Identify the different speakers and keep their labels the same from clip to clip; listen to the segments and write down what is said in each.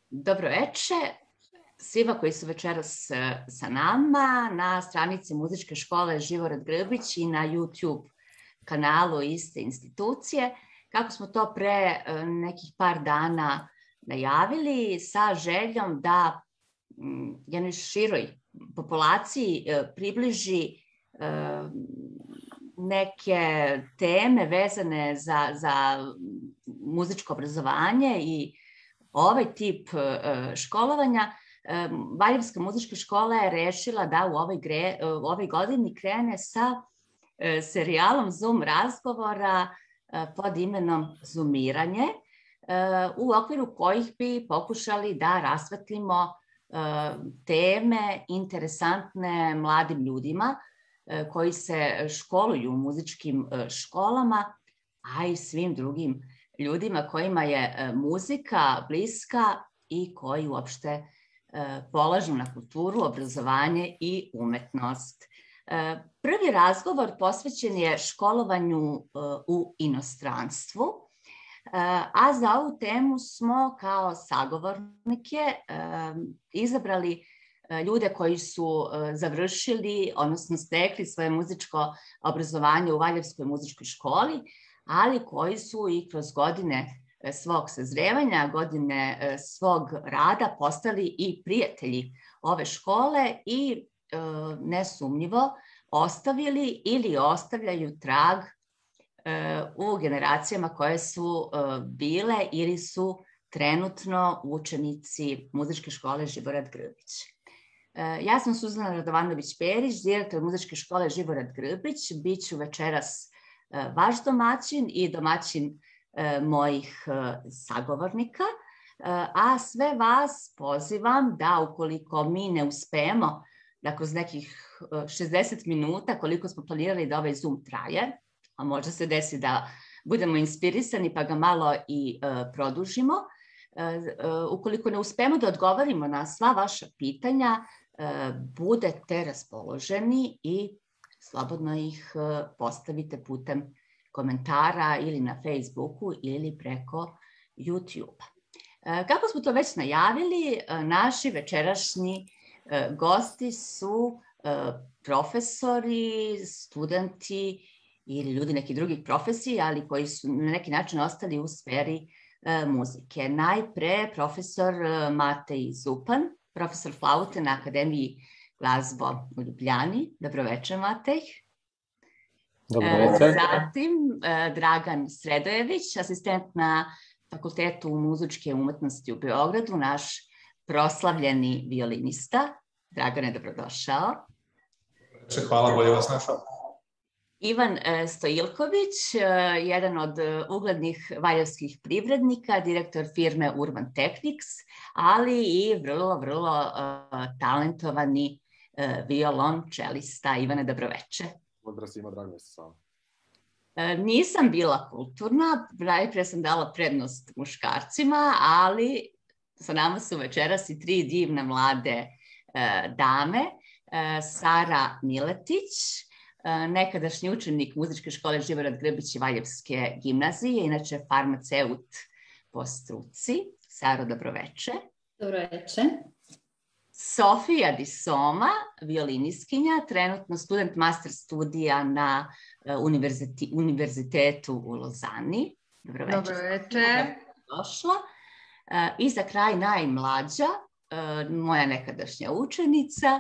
Speaker 1: Dobroveče svima koji su večeras sa nama na stranici Muzičke škole Živorad Grbić i na YouTube kanalu iste institucije. Kako smo to pre nekih par dana najavili, sa željom da jednoj široj populaciji približi neke teme vezane za muzičko obrazovanje i ovaj tip školovanja, Valjevska muzička škola je rešila da u ovoj godini krene sa serijalom Zoom razgovora pod imenom Zoomiranje, u okviru kojih bi pokušali da rasvetlimo teme interesantne mladim ljudima koji se školuju u muzičkim školama, a i svim drugim ljudima kojima je muzika bliska i koji uopšte polažu na kulturu, obrazovanje i umetnost. Prvi razgovor posvećen je školovanju u inostranstvu, a za ovu temu smo kao sagovornike izabrali ljude koji su završili, odnosno stekli svoje muzičko obrazovanje u Valjevskoj muzičkoj školi, ali koji su i kroz godine svog sazrevanja, godine svog rada postali i prijatelji ove škole i nesumnjivo ostavili ili ostavljaju trag u generacijama koje su bile ili su trenutno učenici Muzičke škole Živorad Grbić. Ja sam Suzana Radovanović-Perić, direktor Muzičke škole Živorad Grbić. Biću večeras vaš domaćin i domaćin mojih sagovornika, a sve vas pozivam da ukoliko mi ne uspemo da kroz nekih 60 minuta, koliko smo planirali da ovaj Zoom traje, a možda se desi da budemo inspirisani pa ga malo i produžimo, ukoliko ne uspemo da odgovorimo na sva vaša pitanja, budete raspoloženi i slobodno ih postavite putem komentara ili na Facebooku ili preko YouTube-a. Kako smo to već najavili, naši večerašnji gosti su profesori, studenti ili ljudi nekih drugih profesija, ali koji su na neki način ostali u sferi muzike. Najpre profesor Matej Zupan, profesor flaute na Akademiji glazbo u Ljubljani. Dobroveče, Matej.
Speaker 2: Dobroveče.
Speaker 1: Zatim Dragan Sredojević, asistent na Fakultetu muzičke umetnosti u Beogradu, naš proslavljeni violinista. Dragane, dobrodošao.
Speaker 2: Hvala, bolje vas našao.
Speaker 1: Ivan Stojilković, jedan od uglednih valjevskih privrednika, direktor firme Urban Technics, ali i vrlo talentovani violončelista. Ivane, dobroveče.
Speaker 2: Pozdrav svima, drago da ste s vama.
Speaker 1: Nisam bila kulturna, najpre sam dala prednost muškarcima, ali sa nama su večeras i tri divne mlade dame. Sara Miletić, nekadašnji učenik Muzičke škole Živorad Grbić i Valjevske gimnazije, inače farmaceut po struci. Saro, dobroveče.
Speaker 3: Dobroveče.
Speaker 1: Sofija Disoma, violiniskinja, trenutno student master studija na Univerzitetu u Lozani. Dobroveče.
Speaker 3: Dobroveče.
Speaker 1: Došla. I za kraj najmlađa, moja nekadašnja učenica,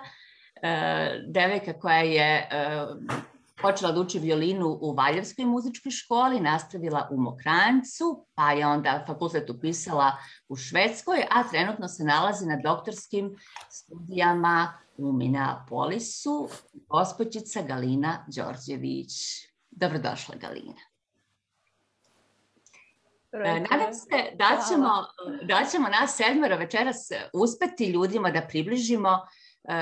Speaker 1: devojka koja je počela da uči violinu u Valjevskoj muzičkoj školi, nastavila u Mokranjcu, pa je onda fakultet upisala u Švedskoj, a trenutno se nalazi na doktorskim studijama u Minneapolisu, gospođica Galina Đorđević. Dobrodošla, Galina. Nadam se da ćemo nas sedmero večeras uspeti ljudima da približimo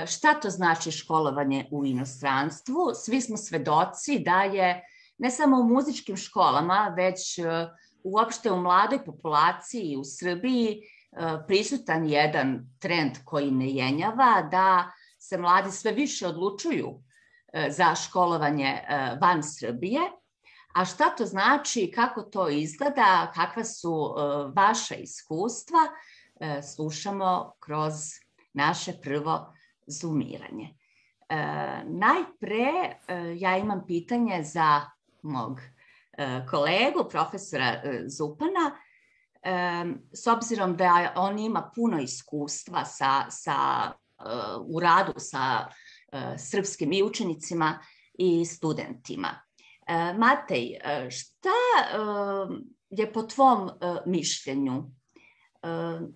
Speaker 1: šta to znači školovanje u inostranstvu. Svi smo svedoci da je ne samo u muzičkim školama, već uopšte u mladoj populaciji u Srbiji prisutan jedan trend koji ne jenjava, da se mladi sve više odlučuju za školovanje van Srbije. A šta to znači, kako to izgleda, kakva su vaša iskustva, slušamo kroz naše prvo zoomiranje. Najpre ja imam pitanje za mog kolegu, profesora Zupana, s obzirom da on ima puno iskustva u radu sa srpskim i učenicima i studentima. Matej, šta je po tvom mišljenju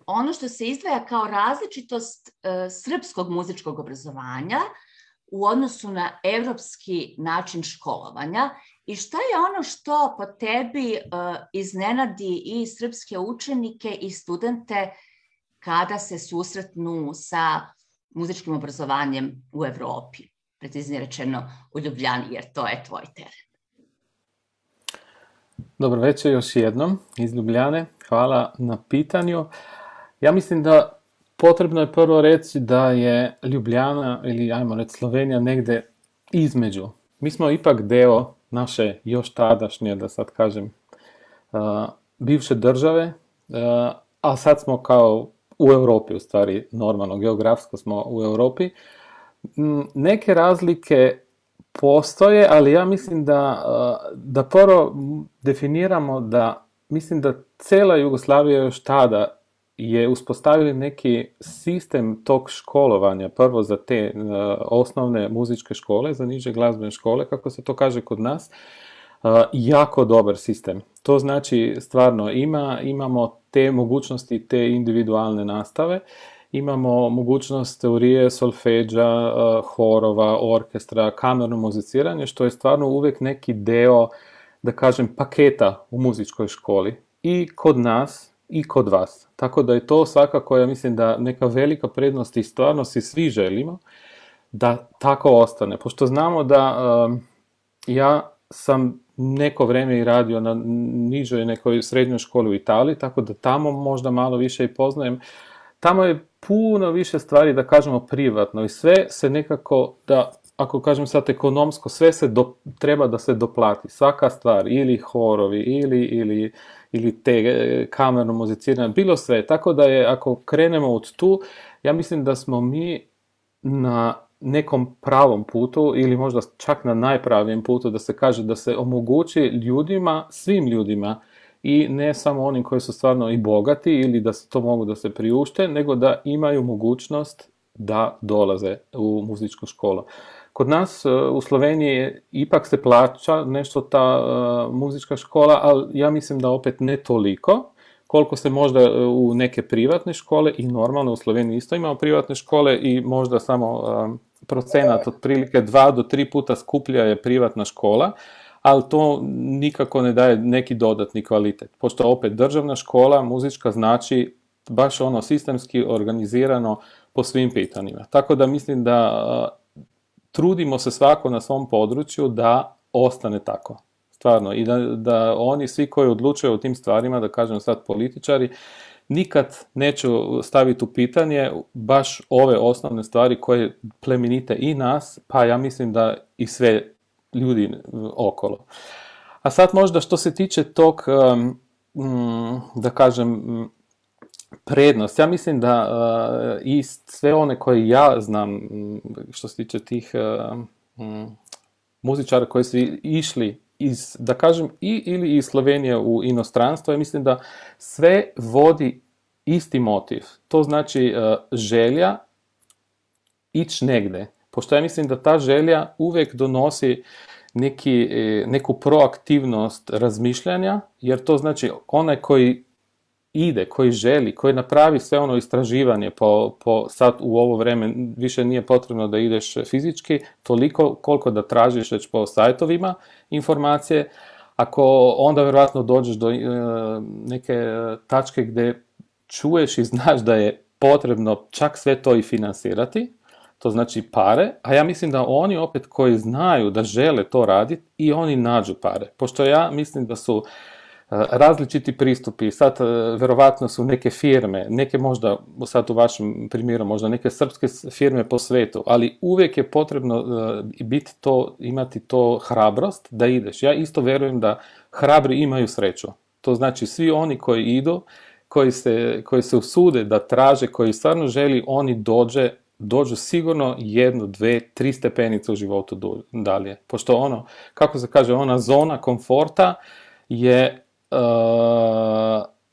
Speaker 1: ono što se izdvaja kao različitost srpskog muzičkog obrazovanja u odnosu na evropski način školovanja i šta je ono što po tebi iznenadi i srpske učenike i studente kada se susretnu sa muzičkim obrazovanjem u Evropi, preciznije rečeno u Ljubljani, jer to je tvoj teren.
Speaker 4: Dobro večer još jednom iz Ljubljane. Hvala na pitanju. Ja mislim da potrebno je prvo reći da je Ljubljana ili ajmo reći Slovenija negde između. Mi smo ipak deo naše još tadašnje, da sad kažem, bivše države, a sad smo kao u Europi, u stvari normalno, geografsko smo u Europi. Neke razlike postoje, ali ja mislim da prvo definiramo da mislim da cela Jugoslavija još tada je uspostavili neki sistem tog školovanja, prvo za te osnovne muzičke škole, za niže glazbene škole, kako se to kaže kod nas, jako dobar sistem. To znači stvarno imamo te mogućnosti, te individualne nastave, imamo mogućnost teorije, solfeđa, horova, orkestra, kamerno muziciranje, što je stvarno uvijek neki deo, da kažem, paketa u muzičkoj školi i kod nas i kod vas. Tako da je to svakako, ja mislim da neka velika prednost i stvarno si svi želimo da tako ostane. Pošto znamo da ja sam neko vreme i radio na nižoj nekoj srednjoj školi u Italiji, tako da tamo možda malo više i poznajem. Tamo je puno više stvari, da kažemo, privatno i sve se nekako, da ako kažem sad ekonomsko, sve se treba da se doplati. Svaka stvar, ili horovi, ili te kamerno muziciranje, bilo sve. Tako da je, ako krenemo od tu, ja mislim da smo mi na nekom pravom putu ili možda čak na najpravijem putu, da se kaže da se omogući ljudima, svim ljudima, i ne samo onim koji su stvarno i bogati ili da se to mogu da se priušte, nego da imaju mogućnost da dolaze u muzičku školu. Kod nas u Sloveniji ipak se plaća nešto ta muzička škola, ali ja mislim da opet ne toliko, koliko se možda u neke privatne škole, i normalno u Sloveniji isto imamo privatne škole i možda samo procenat otprilike 2 do 3 puta skuplja je privatna škola, ali to nikako ne daje neki dodatni kvalitet. Pošto opet državna škola muzička znači baš ono sistemski organizirano po svim pitanjima. Tako da mislim da trudimo se svako na svom području da ostane tako. Stvarno. I da oni svi koji odlučuju o tim stvarima, da kažem sad političari, nikad neću staviti u pitanje baš ove osnovne stvari koje plemenite i nas, pa ja mislim da i sve ljudi okolo. A sad možda što se tiče tog, da kažem, prednost. Ja mislim da i sve one koje ja znam, što se tiče tih muzičara koji su išli iz, da kažem, ili iz Slovenije u inostranstvo, ja mislim da sve vodi isti motiv. To znači želja ići negde. Pošto ja mislim da ta želja uvijek donosi neku proaktivnost razmišljanja, jer to znači onaj koji ide, koji želi, koji napravi sve ono istraživanje sad u ovo vreme više nije potrebno da ideš fizički, toliko koliko da tražiš već po sajtovima informacije, ako onda vjerojatno dođeš do neke tačke gdje čuješ i znaš da je potrebno čak sve to i finansirati, to znači pare, a ja mislim da oni opet koji znaju da žele to raditi i oni nađu pare. Pošto ja mislim da su različiti pristupi, sad verovatno su neke firme, neke možda, sad u vašem primjeru, možda neke srpske firme po svetu, ali uvijek je potrebno imati to hrabrost da ideš. Ja isto verujem da hrabri imaju sreću. To znači svi oni koji idu, koji se usude da traže, koji stvarno želi, oni dođu sigurno 1, 2, 3 stepenice u životu dalje. Pošto ono, kako se kaže, ona zona komforta je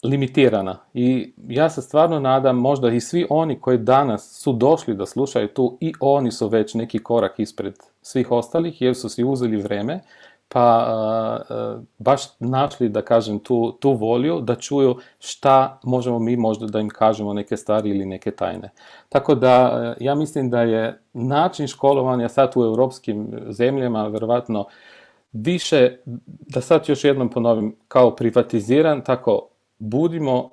Speaker 4: limitirana. I ja se stvarno nadam, možda i svi oni koji danas su došli da slušaju tu, i oni su već neki korak ispred svih ostalih, jer su si uzeli vreme, pa baš našli, da kažem, tu volju da čuju šta možemo mi možda da im kažemo, neke stvari ili neke tajne. Tako da ja mislim da je način školovanja sad u europskim zemljama verovatno više, da sad još jednom ponovim, kao privatiziran, tako budimo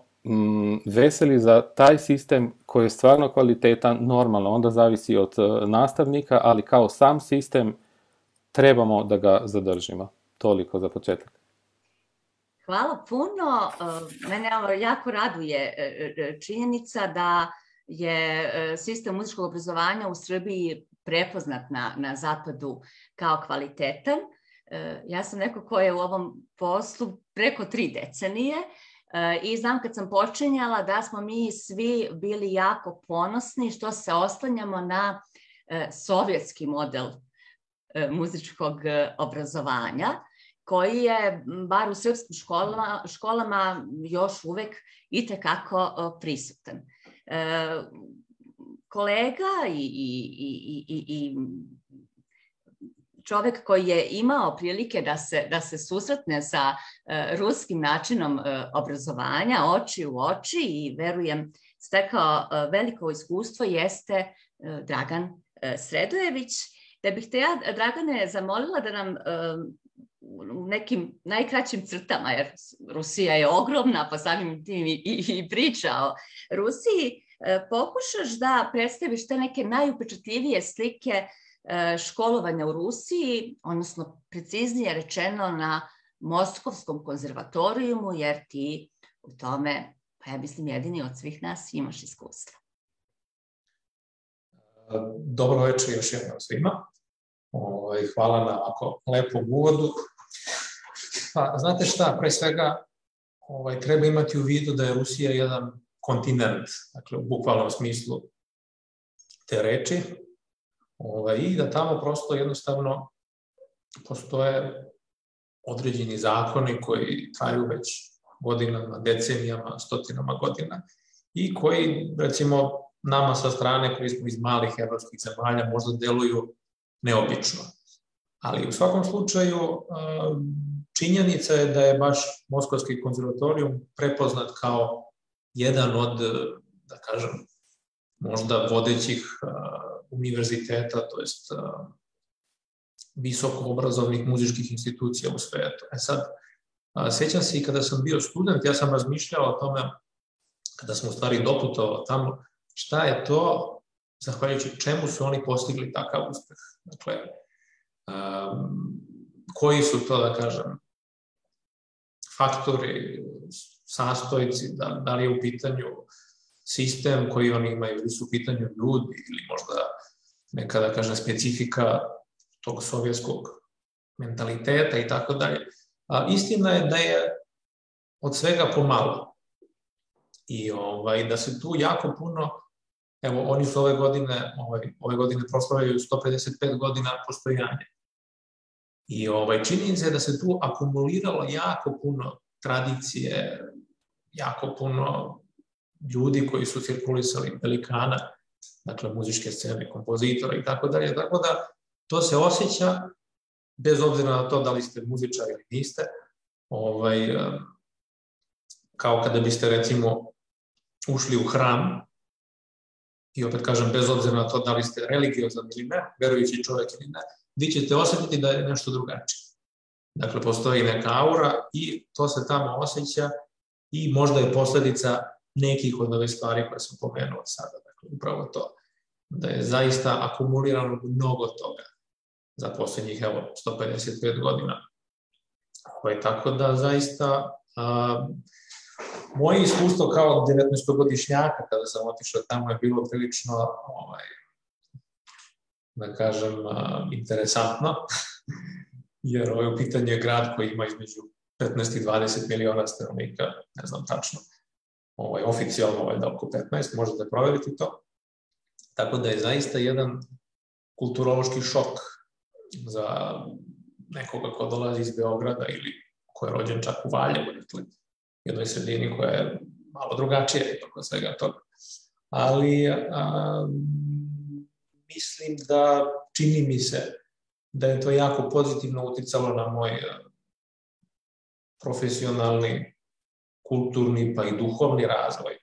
Speaker 4: veseli za taj sistem koji je stvarno kvalitetan, normalno, onda zavisi od nastavnika, ali kao sam sistem trebamo da ga zadržimo. Toliko za početak.
Speaker 1: Hvala puno. Mene jako raduje činjenica da je sistem muzičkog obrazovanja u Srbiji prepoznat na zapadu kao kvalitetan. Ja sam neko ko je u ovom poslu preko 3 decenije i znam kad sam počinjala da smo mi svi bili jako ponosni što se oslanjamo na sovjetski model muzičkog obrazovanja, koji je, bar u srpskim školama, još uvek itekako prisutan. Kolega i čovek koji je imao prilike da se susretne sa ruskim načinom obrazovanja oči u oči i, verujem, stekao veliko iskustvo jeste Dragan Sredojević. Da bih te ja, Dragane, zamolila da nam u nekim najkraćim crtama, jer Rusija je ogromna, pa samim tim i priča o Rusiji, pokušaš da predstaviš te neke najupečatljivije slike školovanja u Rusiji, odnosno preciznije rečeno na Moskovskom konzervatorijumu, jer ti u tome, pa ja mislim, jedini od svih nas imaš iskustva.
Speaker 2: Dobro večer još jednom svima. Hvala na ovako lepom uvodu. Pa, znate šta, pre svega treba imati u vidu da je Rusija jedan kontinent, dakle u bukvalnom smislu te reči, i da tamo prosto jednostavno postoje određeni zakoni koji traju već godinama, decenijama, stotinama godina i koji, recimo, nama sa strane koji smo iz malih evropskih zemalja možda deluju neobično. Ali u svakom slučaju činjenica je da je baš Moskovski konzervatorijum prepoznat kao jedan od, da kažem, možda vodećih univerziteta, to jest visoko obrazovnih muzičkih institucija u svetu. Sad, sećam se i kada sam bio student, ja sam razmišljao o tome, kada sam u stvari doputovao tamo, šta je to, zahvaljujući čemu su oni postigli takav uspeh. Dakle, koji su to, da kažem, faktori, sastojci, da li je u pitanju sistem koji oni imaju, ili su u pitanju ljudi, ili možda neka, da kažem, specifika tog sovjetskog mentaliteta i tako dalje. Istina je da je od svega pomalo. I da se tu jako puno, evo, oni su ove godine proslavljaju 155 godina postojanja. I činjenica je da se tu akumuliralo jako puno tradicije, jako puno ljudi koji su cirkulisali, velikana, dakle muzičke scene, kompozitora i tako dalje, tako da to se osjeća, bez obzira na to da li ste muzičar ili niste, kao kada biste, recimo, ušli u hram, i opet kažem, bez obzira na to da li ste religiozan ili ne, verujući čovjek ili ne, vi ćete osjetiti da je nešto drugačije. Dakle, postoji neka aura i to se tamo osjeća i možda je posledica nekih od ove stvari koje sam pomenuo sada. Dakle, upravo to, da je zaista akumulirano mnogo toga za posljednjih, 155 godina. Tako da, zaista, moje iskustvo kao 19-godišnjaka kada sam otišao tamo je bilo prilično, da kažem, interesantno, jer u pitanju je grad koji ima između 15 i 20 miliona stanovnika, ne znam tačno, oficijalno valjda oko 15, možete proveriti to. Tako da je zaista jedan kulturološki šok za nekoga ko dolazi iz Beograda ili ko je rođen čak u Valjevu, dakle, jednoj sredini koja je malo drugačija i tako svega toga. Ali mislim da, čini mi se, da je to jako pozitivno uticalo na moj profesionalni, kulturni pa i duhovni razvoj.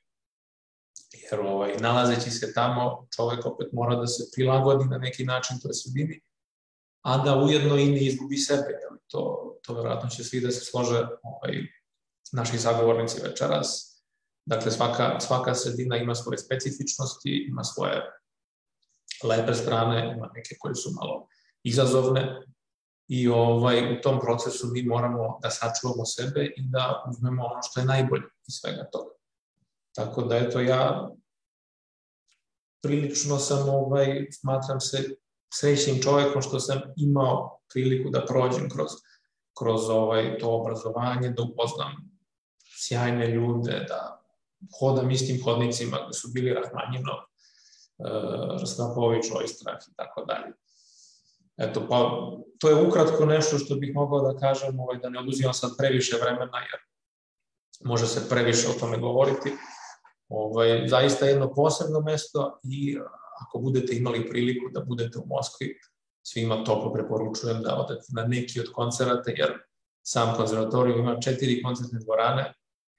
Speaker 2: Jer nalazeći se tamo, čovek opet mora da se prilagodi na neki način toj sredini, a da ujedno i ne izgubi sebe. To verovatno će svi da se slože naši sagovornici večeras. Dakle, svaka sredina ima svoje specifičnosti, ima svoje lepe strane, ima neke koje su malo izazovne i u tom procesu mi moramo da sačuvamo sebe i da uzmemo ono što je najbolje iz svega toga. Tako da, eto, ja prilično sam, smatram se srećnim čovekom što sam imao priliku da prođem kroz to obrazovanje, da upoznam sjajne ljude, da hodam istim hodnicima gde su bili Rahmanjinov, Rstapović, Ojstrah i tako dalje. Eto, pa to je ukratko nešto što bih mogao da kažem, da ne oduzimam sad previše vremena, jer može se previše o tome govoriti. Zaista jedno posebno mesto i ako budete imali priliku da budete u Moskvi, svima toplo preporučujem da odete na neki od koncerata, jer sam konzervatorijum ima 4 koncertne dvorane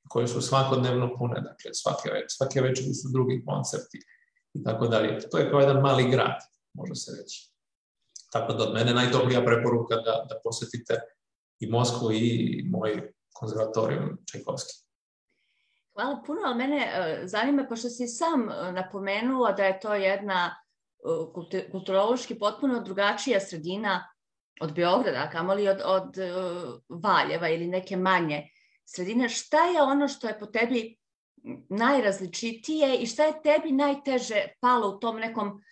Speaker 2: koje su svakodnevno pune, dakle svake večeri su drugi koncerti i tako dalje. To je kao jedan mali grad, može se reći. Tako da od mene najtoplija preporuka da posetite i Moskvu i moj konzervatorijum Čajkovski.
Speaker 1: Hvala puno, ali mene zanima, pošto si sam napomenuo da je to jedna kulturološki potpuno drugačija sredina od Beograda, kamoli od Valjeva ili neke manje sredine. Šta je ono što je po tebi najrazličitije i šta je tebi najteže palo u tom nekom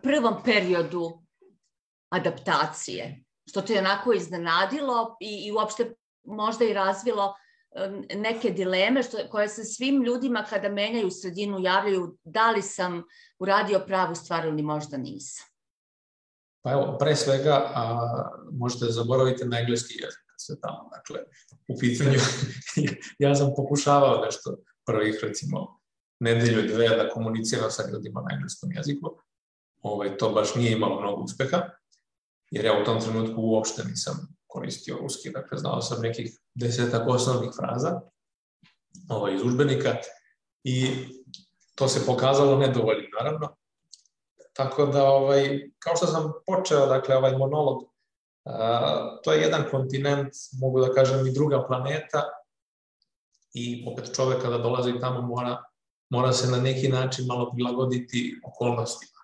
Speaker 1: prvom periodu adaptacije? Što te je onako iznenadilo i uopšte možda i razvilo neke dileme koje se svim ljudima kada menjaju sredinu javljaju, da li sam uradio pravu stvar ili možda nisam?
Speaker 2: Pa evo, pre svega možete da zaboravite na engleski jezik sve tamo. Dakle, u pitanju, ja sam pokušavao nešto prvih, recimo, nedelju, 2 da komuniciram sa ljudima na engleskom jeziku. To baš nije imalo mnogo uspeha, jer ja u tom trenutku uopšte nisam koristio ruski, dakle, znao sam nekih 10 osnovnih fraza iz udžbenika i to se pokazalo nedovoljno, naravno. Tako da, kao što sam počeo, dakle, ovaj monolog, to je jedan kontinent, mogu da kažem i druga planeta i opet čovek kada dolazi tamo mora se na neki način malo prilagoditi okolnostima.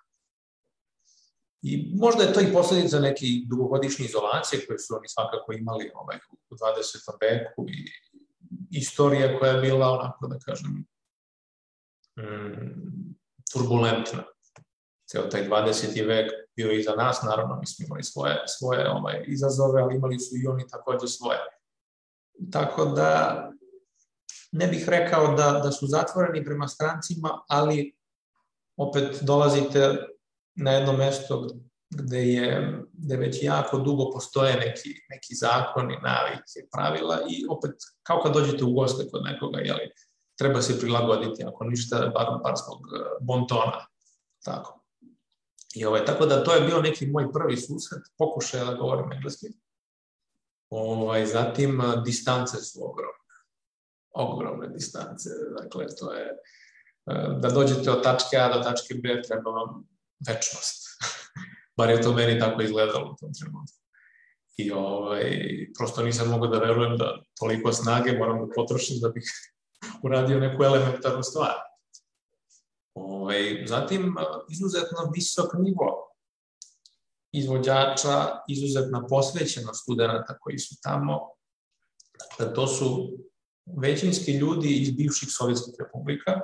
Speaker 2: I možda je to i posledica neke dugogodišnje izolacije koje su oni svakako imali u 20. veku i istorija koja je bila, onako da kažem, turbulentna. Ceo taj 20. vek bio iza nas, naravno mi smo imali svoje izazove, ali imali su i oni takođe svoje. Tako da ne bih rekao da su zatvoreni prema strancima, ali opet dolazite na jedno mesto gde već jako dugo postoje neki zakoni, navike, pravila i opet kao kad dođete u goste kod nekoga, treba se prilagoditi, ako ništa, bar zbog bontona. Tako. Tako da to je bio neki moj prvi susret, pokušaj da govorim engleski. Zatim, distance su ogromne distance. Dakle, to je, da dođete od tačke A do tačke B treba vam večnost. Bar je to meni tako izgledalo u tom trenutku. I prosto nisam mogao da verujem da toliko snage moram da potrošim da bih uradio neku elementarnu stvar. Zatim, izuzetno visok nivo izvođača, izuzetna posvećenost studenta koji su tamo. Dakle, to su većinski ljudi iz bivših sovjetskih republika,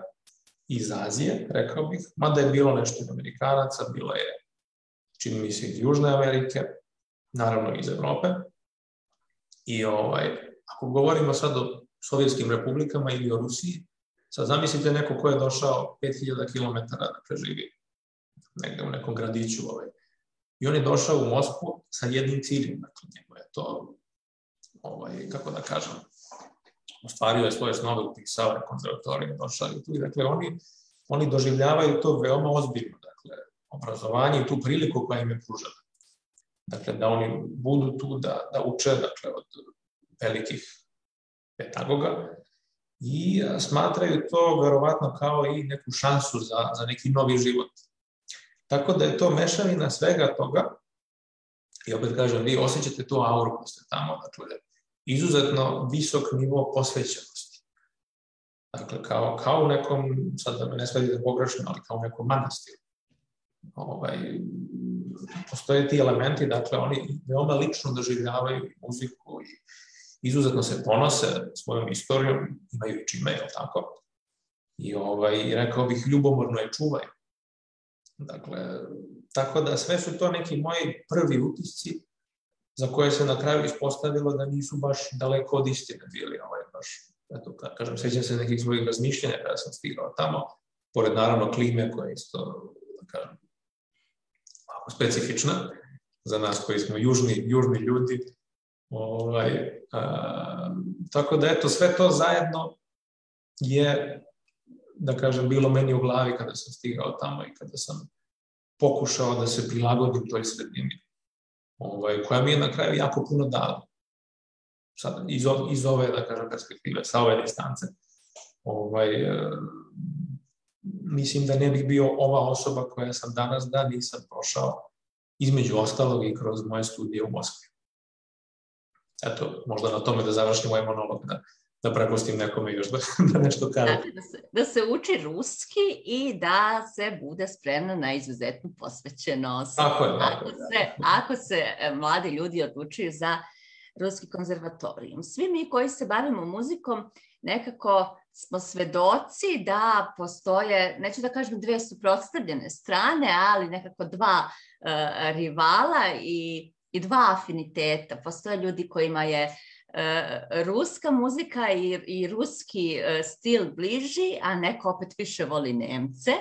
Speaker 2: iz Azije, rekao bih, mada je bilo nešto od Amerikanaca, bilo je, čini mi se, iz Južne Amerike, naravno iz Evrope. I ako govorimo sad o sovjetskim republikama ili o Rusiji, Sad zamislite neko ko je došao 5000 km, dakle živi negde u nekom gradiću, i on je došao u Moskvu sa jednim ciljem, dakle njemu je to, kako da kažem, ostvario je svoje snove, upisao je konzervatoriju, došao je tu, i dakle oni doživljavaju to veoma ozbiljno, dakle, obrazovanje i tu priliku koja im je pružena. Dakle, da oni budu tu da uče, dakle, od velikih pedagoga i smatraju to verovatno kao i neku šansu za neki novi život. Tako da je to mešavina svega toga i opet kažem, vi osjećate tu auru koja ste tamo, dakle, izuzetno visok nivo posvećenosti. Dakle, kao u nekom, sad da me ne shvatite pogrešno, ali kao u nekom manastiru. Postoje ti elementi, dakle, oni veoma lično doživljavaju muziku i izuzetno se ponose svojom istorijom, imaju čime, je li tako? I rekao bih, ljubomorno je čuvaju. Dakle, tako da sve su to neki moji prvi utisci za koje se na kraju ispostavilo da nisu baš daleko od istine bili, baš, eto, kažem, sjećam se nekih svojih razmišljenja kada sam stigao tamo, pored naravno klime koja je isto, da kažem, specifična za nas koji smo južni ljudi. Tako da, eto, sve to zajedno je, da kažem, bilo meni u glavi kada sam stigao tamo i kada sam pokušao da se prilagodim toj sredini, koja mi je na kraju jako puno dala. Sad, iz ove, da kažem, perspektive, sa ove distance. Mislim da ne bih bio ova osoba koja sam danas, da nisam prošao između ostalog i kroz moje studije u Moskvi. Eto, možda na tome da završim ovaj monolog, da prepustim nekome još da nešto kaže.
Speaker 1: Znači, da se uči ruski i da se bude spremna na izuzetnu posvećenost.
Speaker 2: Tako je.
Speaker 1: Ako se mladi ljudi odlučuju za ruski konzervatorijum. Svi mi koji se bavimo muzikom nekako smo svedoci da postoje, neću da kažem dve suprotstavljene strane, ali nekako dva rivala i dva afiniteta. Postoje ljudi kojima je ruska muzika i ruski stil bliži, a neko opet više voli Nemce.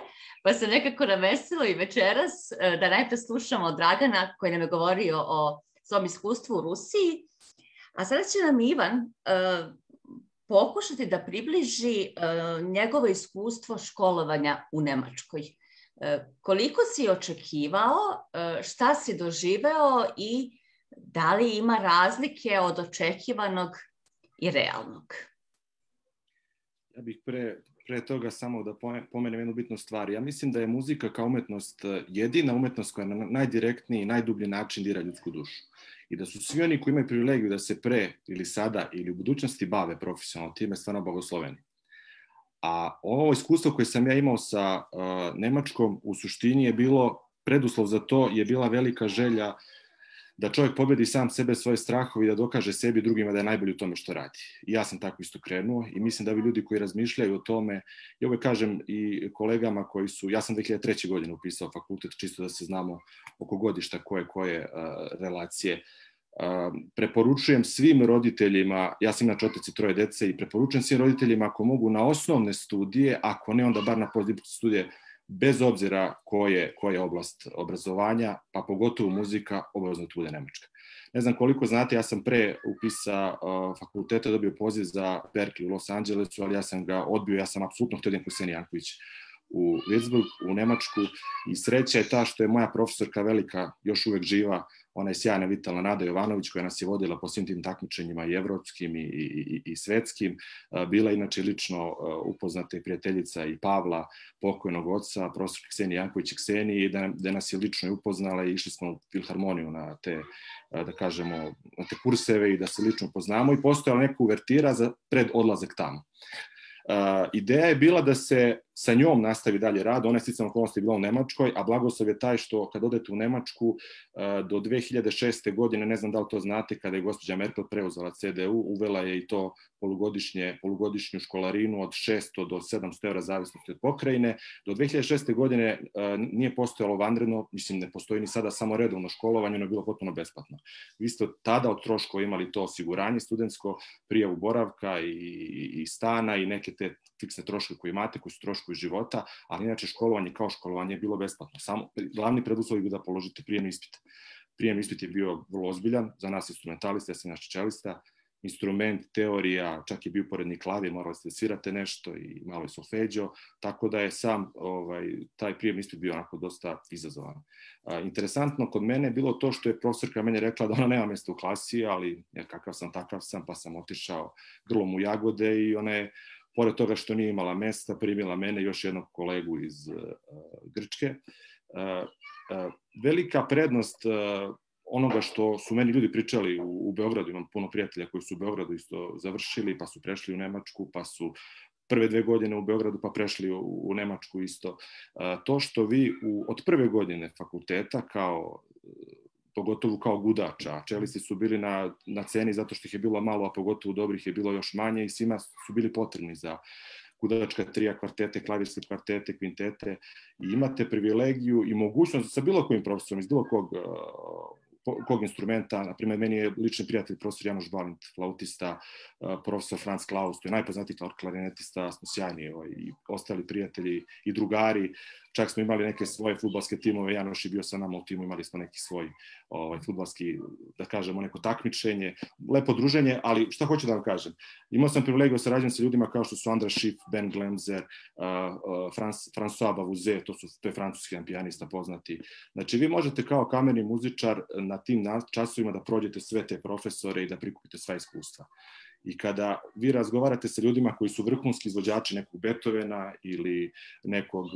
Speaker 1: Pa se nekako namestilo i večeras da najpre slušamo Dragana koji nam je govorio o svom iskustvu u Rusiji. A sada će nam Ivan pokušati da približi njegovo iskustvo školovanja u Nemačkoj. Koliko si očekivao, šta si doživeo i da li ima razlike od očekivanog i realnog?
Speaker 5: Ja bih pre toga samo da pomenem jednu bitnu stvar. Ja mislim da je muzika kao umetnost jedina umetnost koja na najdirektniji i najdublji način dira ljudsku dušu. I da su svi oni koji imaju privilegiju da se pre ili sada ili u budućnosti bave profesionalno time stvarno blagosloveni. A ovo iskustvo koje sam ja imao sa Nemačkom u suštini je bilo, preduslov za to je bila velika želja da čovjek pobedi sam sebe, svoje strahove i da dokaže sebi i drugima da je najbolji u tome što radi. I ja sam tako isto krenuo i mislim da ovi ljudi koji razmišljaju o tome, i uvek kažem i kolegama koji su, ja sam 2003. godine upisao fakultet, čisto da se znamo oko godišta koje relacije. Preporučujem svim roditeljima, ja sam inače otac i 3 dece, i preporučujem svim roditeljima ako mogu na osnovne studije, ako ne onda bar na postdiplomske studije, bez obzira koja je oblast obrazovanja, pa pogotovo muzika, obavezno tu bude Nemačka. Ne znam koliko znate, ja sam pre upisa fakulteta dobio poziv za Berkeley u Los Angelesu, ali ja sam ga odbio, ja sam apsolutno htio da idem kod Kseni Janković u Würzburg, u Nemačku, i sreća je ta što je moja profesorka velika, još uvek živa, ona je sjajna, vitalna Nada Jovanović, koja nas je vodila po svim tim takmičenjima i evropskim i svetskim. Bila inače lično upoznata i prijateljica i Pavla, pokojnog oca, profesorka Kseni Janković i Kseni, i da nas je lično upoznala i išli smo u filharmoniju na te, da kažemo, na te kurseve i da se lično upoznamo, i postojala neka uvertira za pred odlazak tamo. Ideja je bila da se sa njom nastavi dalje rad. Ona je sticajem okolnosti bila u Nemačkoj, a blagoslov je taj što kad odete u Nemačku do 2006. godine, ne znam da li to znate, kada je gospođa Merkel preuzela CDU, uvela je i to polugodišnju školarinu od 600 do 700 € zavisnosti od pokrajine. Do 2006. godine nije postojalo vanredno, mislim ne postoji ni sada samo redovno školovanje, ono je bilo potpuno besplatno. Vi ste tada od troškova imali to osiguranje studentsko, prijavu boravka i stana i neke te fiksne troškove koje imate, koji su troškovi života, ali inače školovanje kao školovanje je bilo besplatno. Glavni preduslov je bio da položite prijemni ispit. Prijemni ispit je bio vrlo ozbiljan, za nas instrumentalista, ja sam naš čelista, instrument, teorija, čak je bio poredni klavir, morali ste da svirate nešto i malo je solfeđo, tako da je sam taj prijemni ispit bio onako dosta izazovan. Interesantno kod mene je bilo to što je profesorka meni rekla da ona nema mjesta u klasi, ali kakav sam, takav sam, pa sam otišao grlom u jagode i ona je, pored toga što nije imala mesta, primila mene i još jednog kolegu iz Grčke. Velika prednost onoga što su meni ljudi pričali u Beogradu, imam puno prijatelja koji su u Beogradu isto završili, pa su prešli u Nemačku, pa su prve 2 godine u Beogradu, pa prešli u Nemačku isto. To što vi od prve godine fakulteta, pogotovo kao gudača, čelisti su bili na ceni zato što ih je bilo malo, a pogotovo dobrih je bilo još manje i svima su bili potrebni za gudačka trija, kvartete, klavirske kvartete, kvintete i imate privilegiju i mogućnost sa bilo kojim profesorom iz bilo kog instrumenta, na primjer, meni je lični prijatelj profesor Janoš Balint, flautista, profesor Franz Klaus, to je najpoznatiji klarinetista, smo sjajni i ostali prijatelji i drugari, čak smo imali neke svoje fudbalske timove, Janoš je bio sa nama u timu, imali smo neki svoj fudbalski, da kažemo, neko takmičenje, lepo druženje, ali šta hoću da vam kažem, imao sam privilegiju sarađujem sa ljudima kao što su Andras Schiff, Ben Glemser, François Bavouzet, to je francuski pijanista poznati. Znači, vi možete kao kamerni muzičar na tim časovima da prođete sve te profesore i da prikupite sva iskustva. I kada vi razgovarate sa ljudima koji su vrhunski izvođači nekog Beethovena ili nekog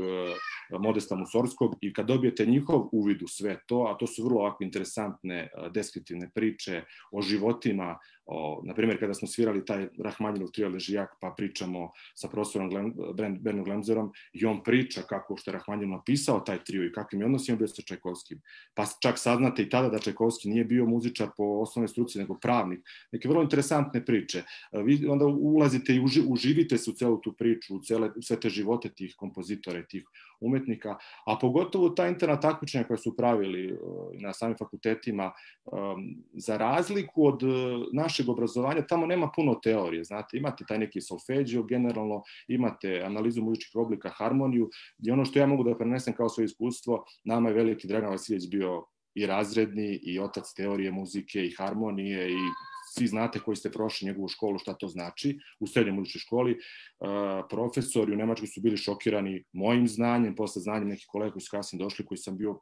Speaker 5: Modesta Mussorgskog i kad dobijete njihov uvid u sve to, a to su vrlo ovako interesantne deskriptivne priče o životima, na primjer kada smo svirali taj Rahmaninov trio Ležijak, pa pričamo sa profesorom Bernom Glemzerom i on priča kako što je Rahmaninov napisao taj trio i kakvim je odnosima bio sa Čajkovskim. Pa čak saznate i tada da Čajkovski nije bio muzičar po osnovnoj struci, nego pravnik. Neke vrlo interesantne priče. Vi onda ulazite i uživite se u celu tu priču, u sve te živote tih kompozitora i tih umetnika, a pogotovo ta interna takmičenja koja su pravili na samim fakultetima, za razliku od našeg obrazovanja, tamo nema puno teorije, znate, imate taj neki solfeđio, generalno imate analizu muzičkih oblika, harmoniju, i ono što ja mogu da prenesem kao svoje iskustvo, nama je veliki Dragan Vasiljević bio i razredni, i otac teorije muzike, i harmonije, i svi znate koji ste prošli njegovu školu, šta to znači, u srednjoj muzičkoj školi. Profesori u Nemačkoj su bili šokirani mojim znanjem, posle znanjem nekih kolega koji su kasnije došli, koji sam bio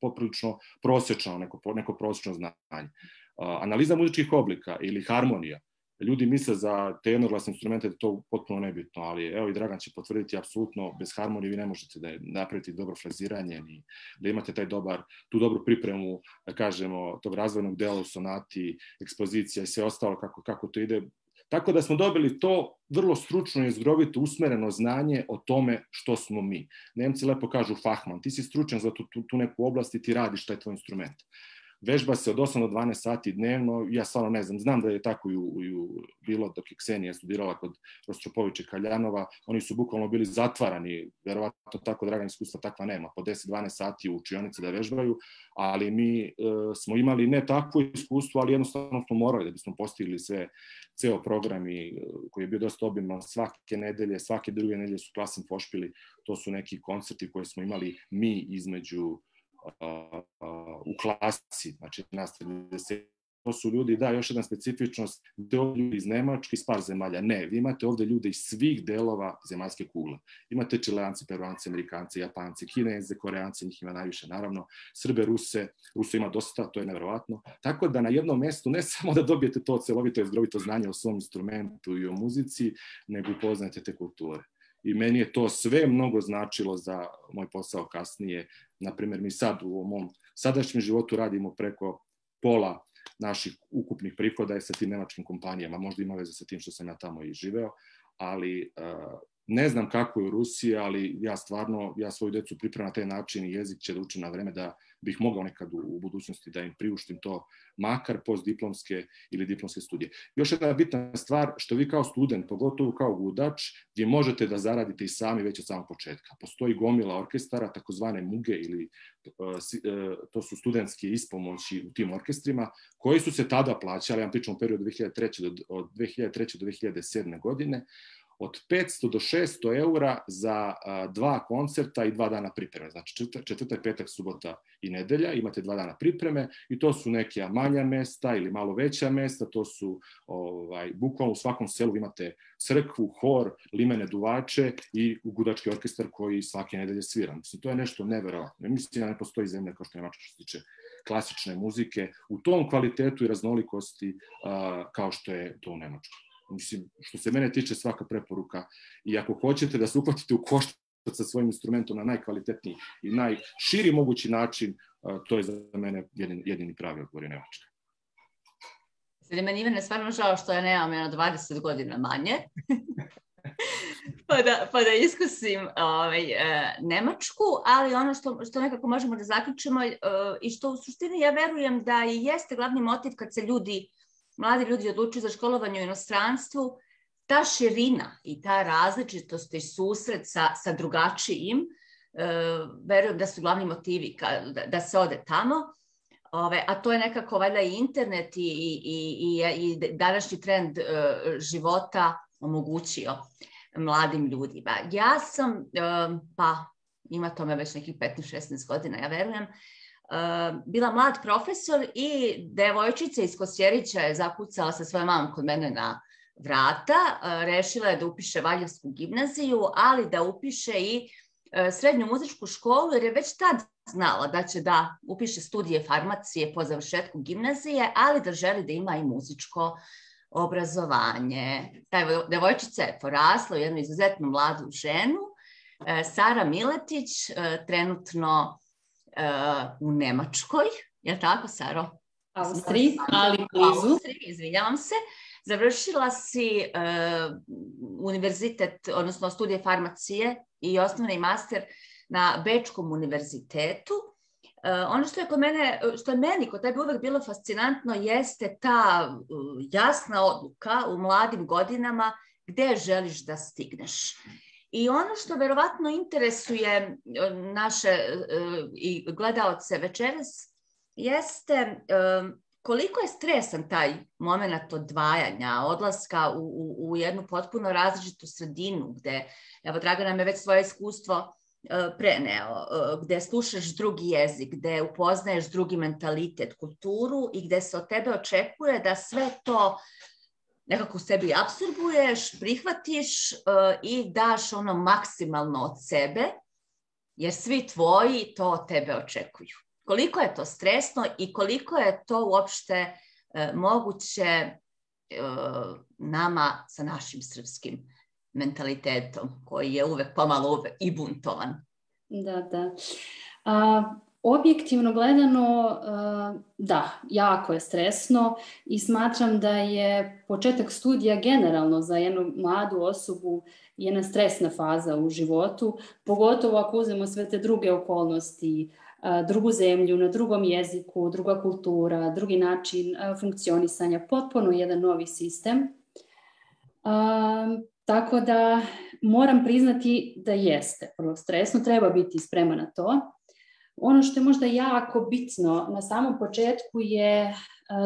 Speaker 5: poprilično prosječan, neko prosječno znanje. Analiza muzičkih oblika ili harmonija, ljudi misle za te jednoglasne instrumente da je to potpuno nebitno, ali evo i Dragan će potvrditi, apsolutno bez harmonije vi ne možete da napravite dobro fraziranje, ni da imate tu dobru pripremu, da kažemo, tog razvojnog dela u sonati, ekspozicija i sve ostalo kako to ide. Tako da smo dobili to vrlo stručno i zgrovito usmereno znanje o tome što smo mi. Nemci lepo kažu Fachman, ti si stručan za tu neku oblast i ti radiš taj tvoj instrument. Vežba se od 8 do 12 sati dnevno, ja stvarno ne znam da je tako bilo dok je Ksenija studirala kod Rostropovića i Kaljanova, oni su bukvalno bili zatvarani, verovatno tako Dragan iskustva takva nema, po 10-12 sati u učionici da vežbaju, ali mi smo imali ne takvo iskustvo, ali jednostavno smo morali da bismo postigli ceo program koji je bio dosta obiman, svake nedelje, svake druge nedelje su Klasin pošpili, to su neki koncerti koje smo imali mi između u klasi, znači nas 30. To su ljudi, da, još jedna specifičnost, gde ovdje ljudi iz Nemačke, iz par zemalja. Ne, vi imate ovdje ljude iz svih delova zemaljske kugle. Imate Čileance, Peruance, Amerikance, Japance, Kineze, Koreance, njih ima najviše, naravno, Srbe, Ruse ima dosta, to je neverovatno. Tako da na jednom mestu ne samo da dobijete to celovito i zgrovito znanje o svom instrumentu i o muzici, nego upoznajete te kulture. I meni je to sve mnogo značilo za moj posao kasnije. Naprimjer, mi sad u mom sadašnjem životu radimo preko pola naših ukupnih prihoda je sa tim nemačkim kompanijama. Možda ima veze sa tim što sam ja tamo i živeo, ali Ne znam kako je u Rusiji, ali ja svoju decu pripremam na taj način i jezik će da učim na vreme da bih mogao nekad u budućnosti da im priuštim to, makar postdiplomske ili diplomske studije. Još jedna bitna stvar, što vi kao student, pogotovo kao gudač, vi možete da zaradite i sami već od samog početka. Postoji gomila orkestara, takozvane muge, ili to su studentske ispomoći u tim orkestrima, koji su se tada plaćali, ja pričam u periodu od 2003. do 2007. godine, od 500 do 600 eura za 2 koncerta i 2 dana pripreme. Znači četvrtak, petak, subota i nedelja, imate 2 dana pripreme i to su neka manja mesta ili malo veća mesta, to su bukvalno u svakom selu imate crkvu, hor, limene duvače i gudački orkestar koji svake nedelje svira. Mislim, to je nešto neverovatno. Mislim da ne postoji zemlja kao što je Nemačka što se tiče klasične muzike u tom kvalitetu i raznolikosti kao što je to u Nemačkoj. Mislim, što se mene tiče, svaka preporuka. I ako hoćete da se uhvatite u koštac sa svojim instrumentom na najkvalitetniji i najširi mogući način, to je za mene jedini pravi odgovor je Nemačka.
Speaker 1: Sad je meni, Ivane, stvarno žao što ja nemam 20 godina manje, pa da iskusim Nemačku, ali ono što nekako možemo da zaključimo i što u suštini ja verujem da i jeste glavni motiv kad se mladi ljudi odlučuju za školovanje u inostranstvu, ta širina i ta različitost i susret sa drugačijim, verujem da su glavni motivi da se ode tamo, a to je nekako valjda i internet i današnji trend života omogućio mladim ljudima. Ja sam, ima tome već nekih 15-16 godina, ja verujem, bila mlad profesor i devojčica iz Kosjerića je zakucala sa svojom mamom kod mene na vrata. Rešila je da upiše Valjevsku gimnaziju, ali da upiše i srednju muzičku školu, jer je već tad znala da će da upiše studije farmacije po završetku gimnazije, ali da želi da ima i muzičko obrazovanje. Ta devojčica je porasla u jednu izuzetno mladu ženu, Sara Miletić, trenutno u Nemačkoj, je li tako, Saro?
Speaker 3: Austriji, ali blizu.
Speaker 1: Izvinjavam se. Završila si univerzitet, odnosno studije farmacije i osnovni i master na Bečkom univerzitetu. Ono što je meni kod tebe uvek bilo fascinantno jeste ta jasna odluka u mladim godinama gde želiš da stigneš. I ono što verovatno interesuje naše i gledaoce večeras jeste koliko je stresan taj moment odvajanja, odlaska u jednu potpuno različitu sredinu gde, evo Dragana me već svoje iskustvo preneo, gde slušaš drugi jezik, gde upoznaješ drugi mentalitet, kulturu i gde se od tebe očekuje da sve to nekako u sebi apsorbuješ, prihvatiš i daš ono maksimalno od sebe, jer svi tvoji to od tebe očekuju. Koliko je to stresno i koliko je to uopšte moguće nama sa našim srpskim mentalitetom, koji je uvek pomalo i buntovan.
Speaker 3: Da. Objektivno gledano, da, jako je stresno i smatram da je početak studija generalno za jednu mladu osobu jedna stresna faza u životu, pogotovo ako uzmemo sve te druge okolnosti, drugu zemlju, na drugom jeziku, druga kultura, drugi način funkcionisanja, potpuno jedan novi sistem. Tako da moram priznati da jeste prvo stresno, treba biti spreman na to. Ono što je možda jako bitno na samom početku je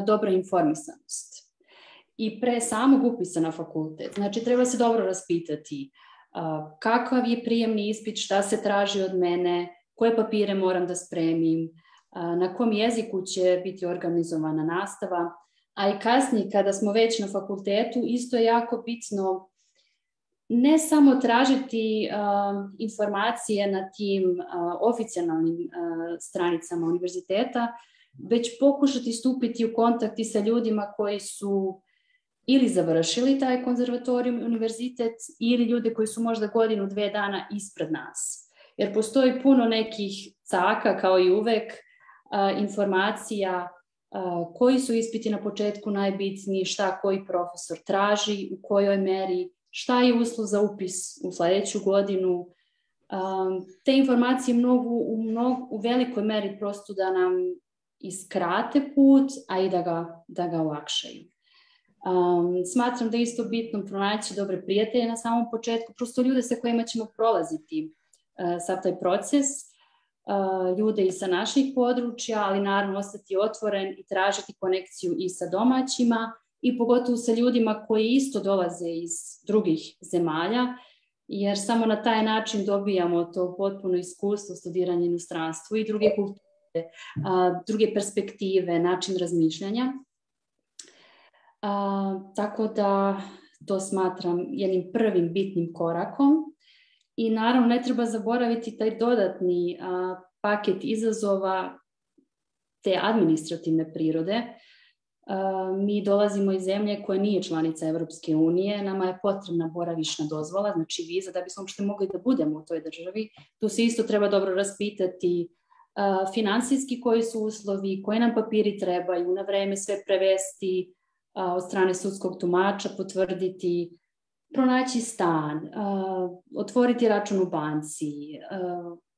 Speaker 3: dobra informisanost. I pre samog upisa na fakultet, znači treba se dobro raspitati kakav je prijemni ispit, šta se traži od mene, koje papire moram da spremim, na kom jeziku će biti organizovana nastava, a i kasnije kada smo već na fakultetu isto je jako bitno ne samo tražiti informacije na tim oficijalnim stranicama univerziteta, već pokušati stupiti u kontakt i sa ljudima koji su ili završili taj konzervatorijum i univerzitet ili ljude koji su možda godinu, 2 dana ispred nas. Jer postoji puno nekih caka, kao i uvek, informacija koji su ispiti na početku najbitniji, šta koji profesor traži, u kojoj meri, šta je uslov za upis u sledeću godinu. Te informacije u velikoj meri prosto da nam iskrate put, a i da ga olakšaju. Smatram da je isto bitno pronaći dobre prijatelje na samom početku, prosto ljude sa kojima ćemo prolaziti sav taj proces, ljude i sa naših područja, ali naravno ostati otvoren i tražiti konekciju i sa domaćima i pogotovo sa ljudima koji isto dolaze iz drugih zemalja, jer samo na taj način dobijamo to potpuno iskustvo studiranja u inostranstvu i druge kulture, druge perspektive, način razmišljanja. Tako da to smatram jednim prvim bitnim korakom i naravno ne treba zaboraviti taj dodatni paket izazova te administrativne prirode. Mi dolazimo iz zemlje koja nije članica Evropske unije, nama je potrebna boravišna dozvola, znači viza, da bismo uopšte mogli da budemo u toj državi. Tu se isto treba dobro raspitati finansijski koji su uslovi, koji nam papiri trebaju, na vreme sve prevesti od strane sudskog tumača, potvrditi, pronaći stan, otvoriti račun u banci,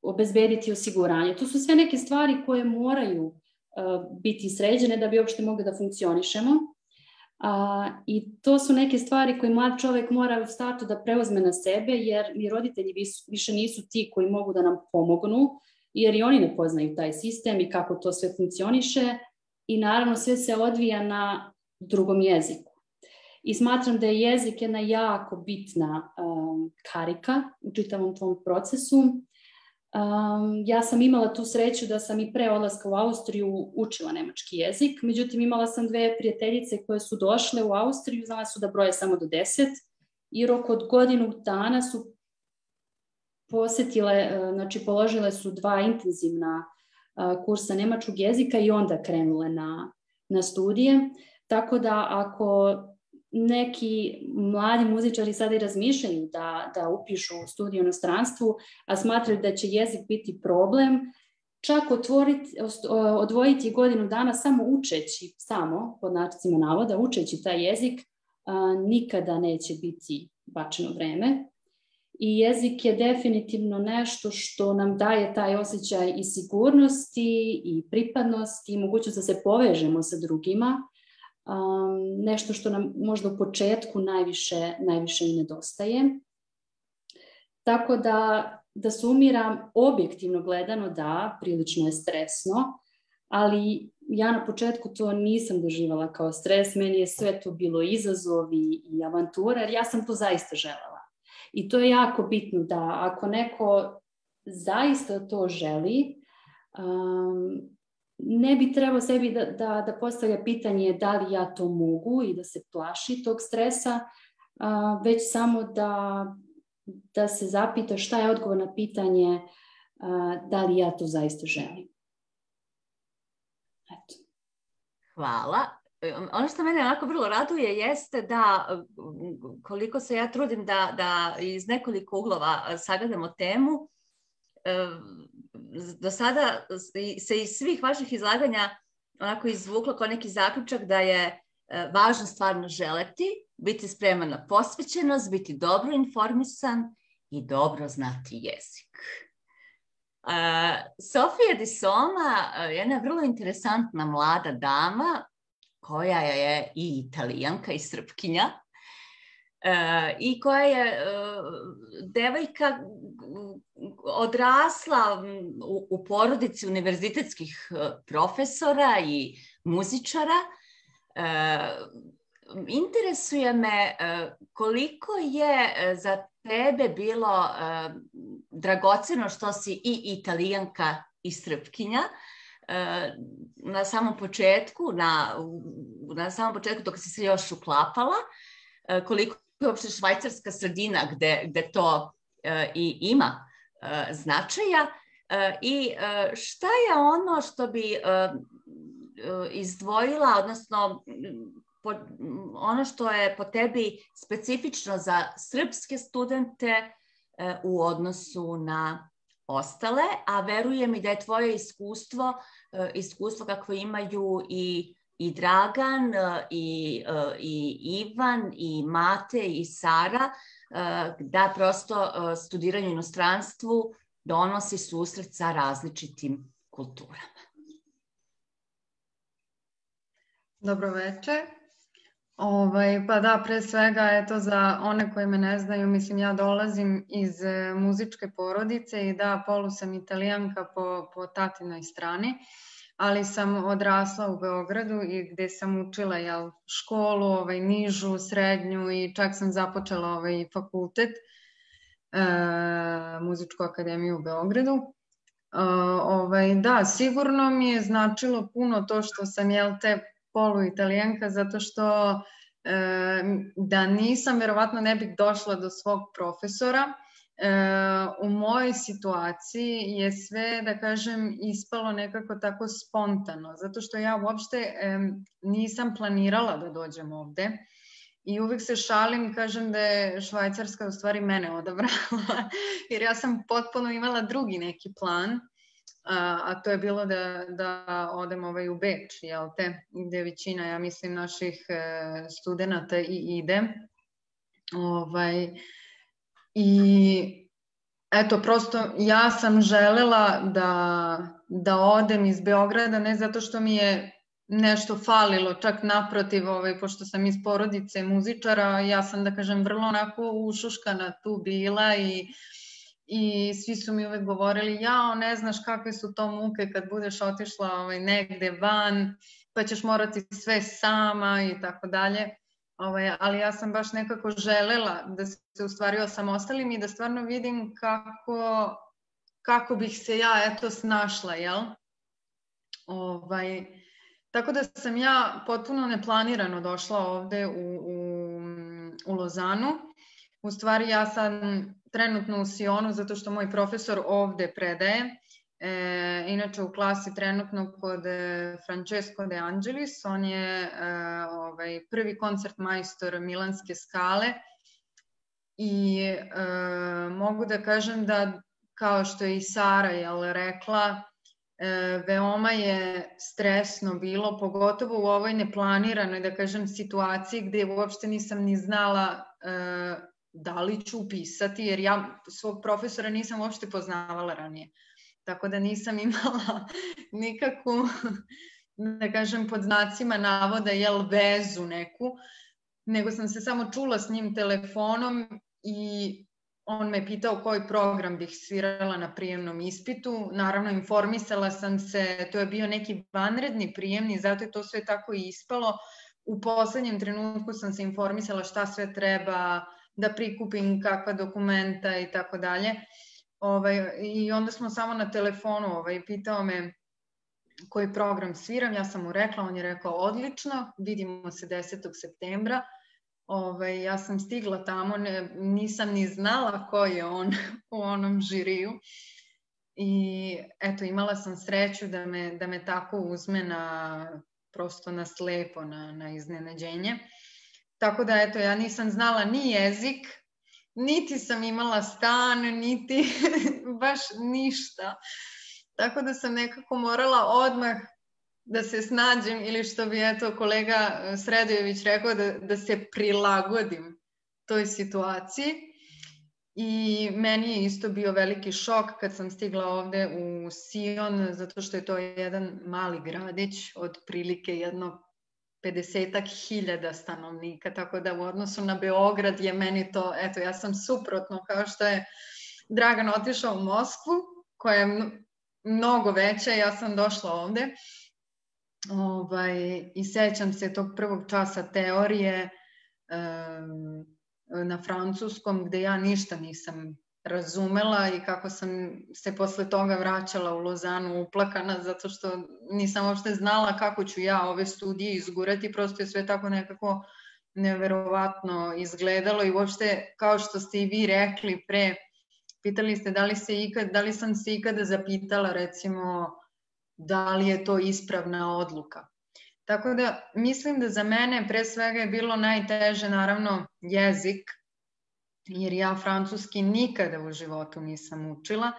Speaker 3: obezbediti osiguranje. To su sve neke stvari koje moraju biti sređene da bi uopšte mogli da funkcionišemo. I to su neke stvari koje mlad čovek mora u startu da preuzme na sebe, jer ni roditelji više nisu ti koji mogu da nam pomognu, jer i oni ne poznaju taj sistem i kako to sve funkcioniše i naravno sve se odvija na drugom jeziku. I smatram da je jezik jedna jako bitna karika u čitavom tom procesu. Ja sam imala tu sreću da sam i pre odlaska u Austriju učila nemački jezik, međutim imala sam 2 prijateljice koje su došle u Austriju, znala su da broje samo do 10 i rok od godinu dana su posetile, znači položile su 2 intenzivna kursa nemačkog jezika i onda krenule na studije. Tako da ako neki mladi muzičari sada i razmišljaju da upišu studije u inostranstvu, a smatraju da će jezik biti problem, čak odvojiti godinu dana samo učeći, pod znacima navoda, učeći taj jezik, nikada neće biti bačeno vreme. I jezik je definitivno nešto što nam daje taj osjećaj i sigurnosti i pripadnosti i mogućnost da se povežemo sa drugima. Nešto što nam možda u početku najviše i nedostaje. Tako da sumiram, objektivno gledano da, prilično je stresno, ali ja na početku to nisam doživala kao stres, meni je sve to bilo izazovi i avantura, jer ja sam to zaista želela. I to je jako bitno da ako neko zaista to želi, ne bi trebao sebi da postavlja pitanje da li ja to mogu i da se plaši tog stresa, već samo da se zapita šta je odgovor na pitanje da li ja to zaista želim. Eto.
Speaker 1: Hvala. Ono što mene onako vrlo raduje jeste da koliko se ja trudim da iz nekoliko uglova sagledamo temu, do sada se iz svih vaših izlaganja onako izvuklo kao neki zaključak da je važno stvarno želeti, biti spreman na posvećenost, biti dobro informisan i dobro znati jezik. Sofija Di Soma je jedna vrlo interesantna mlada dama koja je i Italijanka i Srpkinja i koja je devojka odrasla u porodici univerzitetskih profesora i muzičara. Interesuje me koliko je za tebe bilo dragoceno što si i Italijanka i Srpkinja na samom početku, dok si se još uklapala, koliko je uopšte švajcarska sredina gde to i ima značaja i šta je ono što bi izdvojila, odnosno ono što je po tebi specifično za srpske studente u odnosu na ostale, a verujem i da je tvoje iskustvo kakvo imaju i i Dragan, i Ivan, i Mate, i Sara, da prosto studiranje u inostranstvu donosi susret sa različitim kulturama.
Speaker 6: Dobro večer. Pa da, pre svega, eto, za one koji me ne znaju, mislim, ja dolazim iz muzičke porodice i da, polu sam Italijanka po tatinoj strani, ali sam odrasla u Beogradu i gde sam učila školu, nižu, srednju i čak sam započela fakultet, Muzičku akademiju u Beogradu. Da, sigurno mi je značilo puno to što sam, polu-Italijanka, zato što da nisam, verovatno ne bih došla do svog profesora. U mojoj situaciji je sve, da kažem, ispalo nekako tako spontano, zato što ja uopšte nisam planirala da dođem ovde i uvek se šalim, kažem da je Švajcarska u stvari mene odabrala, jer ja sam potpuno imala drugi neki plan, a to je bilo da odem u Beč, gde većina, ja mislim, naših studenta i ide. I eto, prosto ja sam želela da odem iz Beograda, ne zato što mi je nešto falilo, čak naprotiv, pošto sam iz porodice muzičara, ja sam, da kažem, vrlo onako ušuškana tu bila i svi su mi uvek govorili, jao, ne znaš kakve su to muke kad budeš otišla negde van, pa ćeš morati sve sama i tako dalje. Ali ja sam baš nekako želela da se u stvari osamostalim i da stvarno vidim kako bih se ja, eto, snašla, jel? Tako da sam ja potpuno neplanirano došla ovde u Lozanu. U stvari ja sam trenutno u Sionu zato što moj profesor ovde predaje. Inače u klasi trenutno kod Francesco De Angelis, on je prvi koncertmajstor Milanske skale i mogu da kažem da, kao što je i Sara rekla, veoma je stresno bilo, pogotovo u ovoj neplaniranoj, da kažem, situaciji gde uopšte nisam ni znala da li ću upisati, jer ja svog profesora nisam uopšte poznavala ranije. Tako da nisam imala nikakvu, da kažem, pod znacima navoda, vezu neku, nego sam se samo čula s njim telefonom i on me pitao koji program bih svirala na prijemnom ispitu. Naravno, informisala sam se, to je bio neki vanredni prijemni, zato je to sve tako i ispalo. U poslednjem trenutku sam se informisala šta sve treba da prikupim, kakva dokumenta i tako dalje. I onda smo samo na telefonu, pitao me koji program sviram, ja sam mu rekla, on je rekao odlično, vidimo se 10. septembra. Ja sam stigla tamo, nisam ni znala ko je on u onom žiriju i eto, imala sam sreću da me tako uzme prosto na slepo, na iznenađenje. Tako da eto, ja nisam znala ni jezik, niti sam imala stan, niti baš ništa. Tako da sam nekako morala odmah da se snađem ili što bi eto kolega Sredojević rekao da se prilagodim toj situaciji. I meni je isto bio veliki šok kad sam stigla ovde u Sion, zato što je to jedan mali gradić od prilike jedno 50.000 stanovnika, tako da u odnosu na Beograd je meni to, eto, ja sam suprotno, kao što je Dragan otišao u Moskvu, koja je mnogo veća, ja sam došla ovde i sećam se tog prvog časa teorije na francuskom, gde ja ništa nisam razumela i kako sam se posle toga vraćala u Lozanu uplakana, zato što nisam uopšte znala kako ću ja ove studije izgurati, prosto je sve tako nekako neverovatno izgledalo i uopšte, kao što ste i vi rekli pre, pitali ste da li sam se ikada zapitala, recimo, da li je to ispravna odluka. Tako da mislim da za mene pre svega je bilo najteže naravno jezik, jer ja francuski nikada u životu nisam učila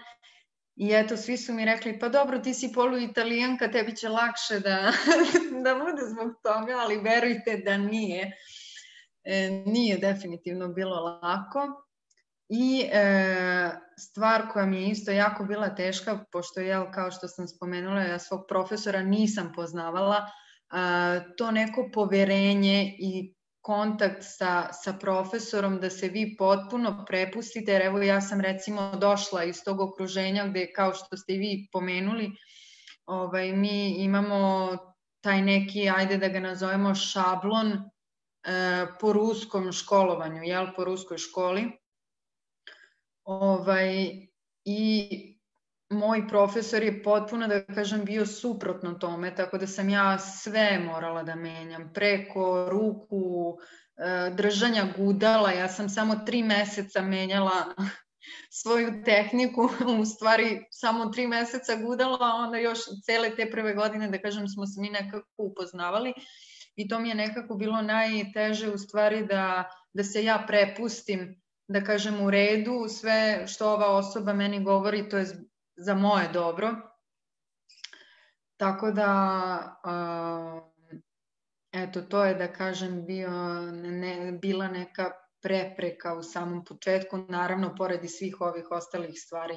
Speaker 6: I eto, svi su mi rekli, pa dobro, ti si polu-italijanka, tebi će lakše da bude zbog toga, ali verujte da nije. Nije definitivno bilo lako. I stvar koja mi je isto jako bila teška, pošto kao što sam spomenula, ja svog profesora nisam poznavala, to neko poverenje i kontakt sa profesorom, da se vi potpuno prepustite, jer evo ja sam recimo došla iz tog okruženja gde, kao što ste i vi pomenuli, mi imamo taj neki, ajde da ga nazovemo šablon po ruskom školovanju, po ruskoj školi. I moj profesor je potpuno, da kažem, bio suprotno tome, tako da sam ja sve morala da menjam, preko ruku, držanja gudala. Ja sam samo 3 meseca menjala svoju tehniku, u stvari samo 3 meseca gudala, a onda još cele te prve godine, da kažem, smo se mi nekako upoznavali i to mi je nekako bilo najteže u stvari da se ja prepustim, da kažem, u redu, sve što ova osoba meni govori, to je za moje dobro. Tako da, eto, to je, da kažem, bila neka prepreka u samom početku, naravno, pored i svih ovih ostalih stvari,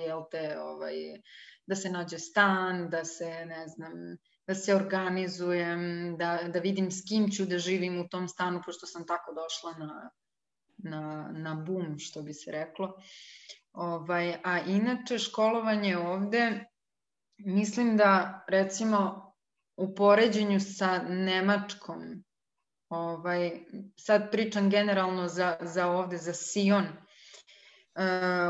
Speaker 6: da se nađe stan, da se, ne znam, da se organizujem, da vidim s kim ću da živim u tom stanu, pošto sam tako došla na bum, što bi se reklo. A inače, školovanje ovde, mislim da, recimo, u poređenju sa Nemačkom, sad pričam generalno za ovde, za Sion,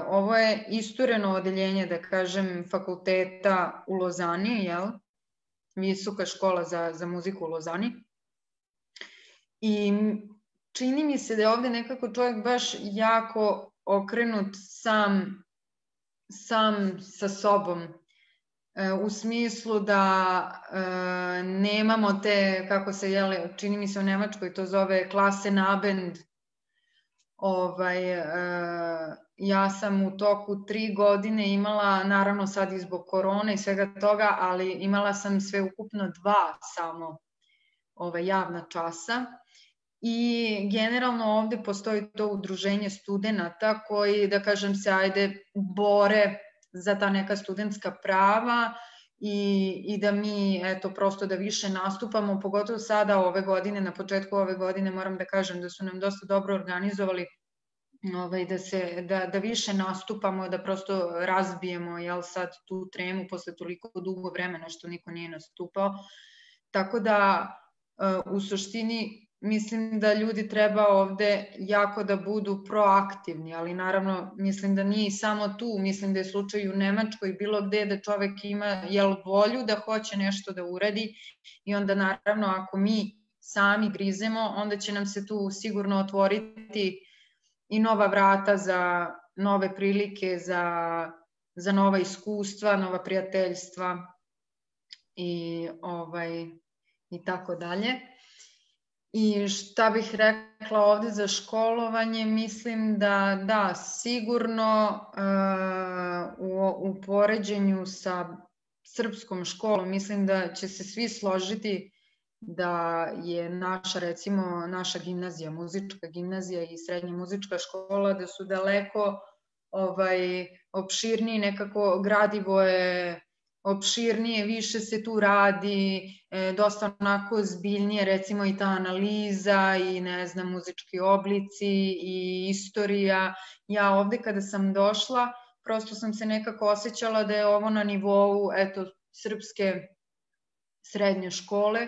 Speaker 6: ovo je istureno odeljenje, da kažem, fakulteta u Lozani, Visoka škola za muziku u Lozani. I čini mi se da je ovde nekako čovjek baš jako okrenut sam sa sobom, u smislu da nemamo te, kako se čini mi se u Nemačkoj to zove Klassenabend. Ja sam u toku 3 godine imala, naravno sad i zbog korone i svega toga, ali imala sam sve ukupno 2 samo javna časa. I generalno ovde postoji to udruženje studenta koji, da kažem se, bore za ta neka studentska prava i da mi, eto, prosto da više nastupamo, pogotovo sada ove godine, na početku ove godine, moram da kažem da su nam dosta dobro organizovali da više nastupamo, da prosto razbijemo sad tu tremu posle toliko dugo vremena što niko nije nastupao. Tako da, u suštini, mislim da ljudi treba ovde jako da budu proaktivni, ali naravno mislim da nije samo tu, mislim da je slučaj u Nemačkoj, bilo gde da čovek ima volju da hoće nešto da uradi i onda naravno ako mi sami grizemo, onda će nam se tu sigurno otvoriti i nova vrata za nove prilike, za nova iskustva, nova prijateljstva i tako dalje. I šta bih rekla ovde za školovanje, mislim da, sigurno u poređenju sa srpskom školom, mislim da će se svi složiti da je naša gimnazija, muzička gimnazija i srednja muzička škola, da su daleko opširniji, nekako gradivo je opširnije, više se tu radi, dosta onako zbiljnije, recimo i ta analiza i ne znam, muzički oblici i istorija. Ja ovde kada sam došla, prosto sam se nekako osjećala da je ovo na nivou, eto, srpske srednje škole,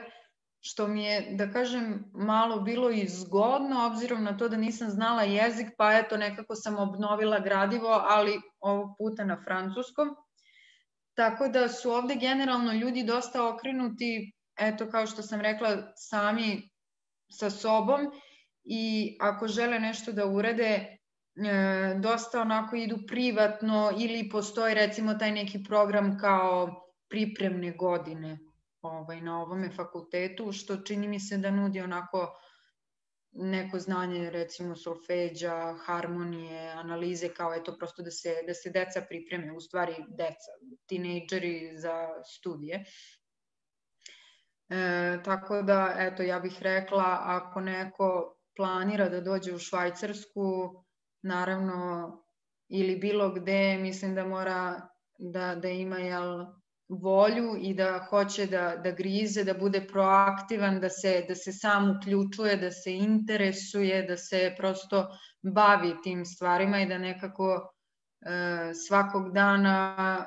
Speaker 6: što mi je, da kažem, malo bilo i zgodno, obzirom na to da nisam znala jezik, pa eto, nekako sam obnovila gradivo, ali ovog puta na francuskom. Tako da su ovde generalno ljudi dosta okrenuti, eto, kao što sam rekla, sami sa sobom i ako žele nešto da urade, dosta onako idu privatno ili postoji recimo taj neki program kao pripremne godine na ovome fakultetu, što čini mi se da nudi onako neko znanje recimo solfeđa, harmonije, analize, kao eto prosto da se deca pripreme, u stvari deca, tinejdžeri za studije. Tako da, eto, ja bih rekla, ako neko planira da dođe u Švajcarsku, naravno, ili bilo gde, mislim da mora da ima volju i da hoće da grize, da bude proaktivan, da se sam uključuje, da se interesuje, da se prosto bavi tim stvarima i da nekako svakog dana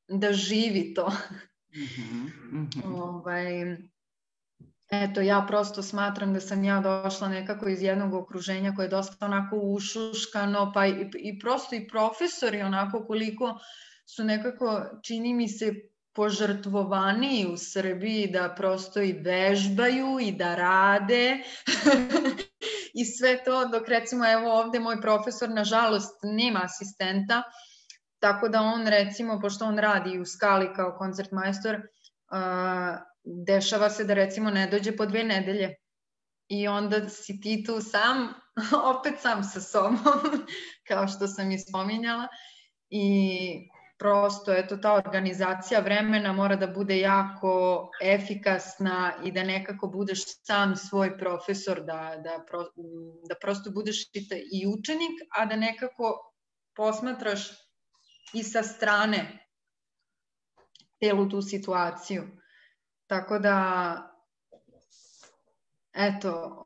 Speaker 6: da živi to. Eto, ja prosto smatram da sam ja došla nekako iz jednog okruženja koje je dosta onako ušuškano, pa i prosto i profesori onako koliko su nekako, čini mi se, požrtvovaniji u Srbiji, da prosto i vežbaju i da rade i sve to, dok recimo evo ovde moj profesor nažalost nema asistenta, tako da on recimo, pošto on radi u Skali kao koncertmajstor, dešava se da recimo ne dođe po 2 nedelje i onda si ti tu sam, opet sam sa sobom, kao što sam i spominjala, i prosto, eto, ta organizacija vremena mora da bude jako efikasna i da nekako budeš sam svoj profesor, da prosto budeš i učenik, a da nekako posmatraš i sa strane celu tu situaciju. Tako da, eto,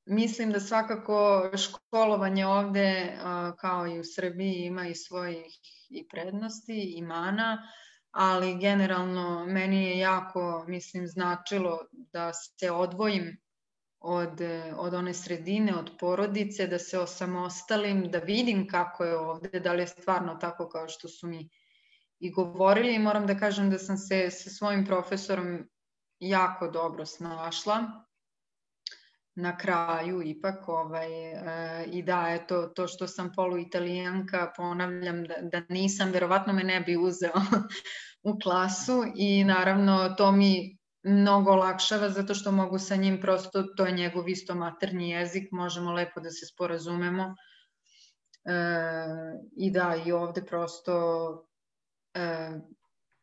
Speaker 6: mislim da svakako školovanje ovde, kao i u Srbiji, ima i svojih i prednosti i mana, ali generalno meni je jako, mislim, značilo da se odvojim od one sredine, od porodice, da se osamostalim, da vidim kako je ovde, da li je stvarno tako kao što su mi i govorili. I moram da kažem da sam se sa svojim profesorom jako dobro snašla na kraju ipak, i da, eto, to što sam poluitalijanka, ponavljam da nisam, verovatno me ne bi uzeo u klasu i naravno to mi mnogo olakšava zato što mogu sa njim prosto, to je njegov isto maternji jezik, možemo lepo da se sporazumemo i da, i ovde prosto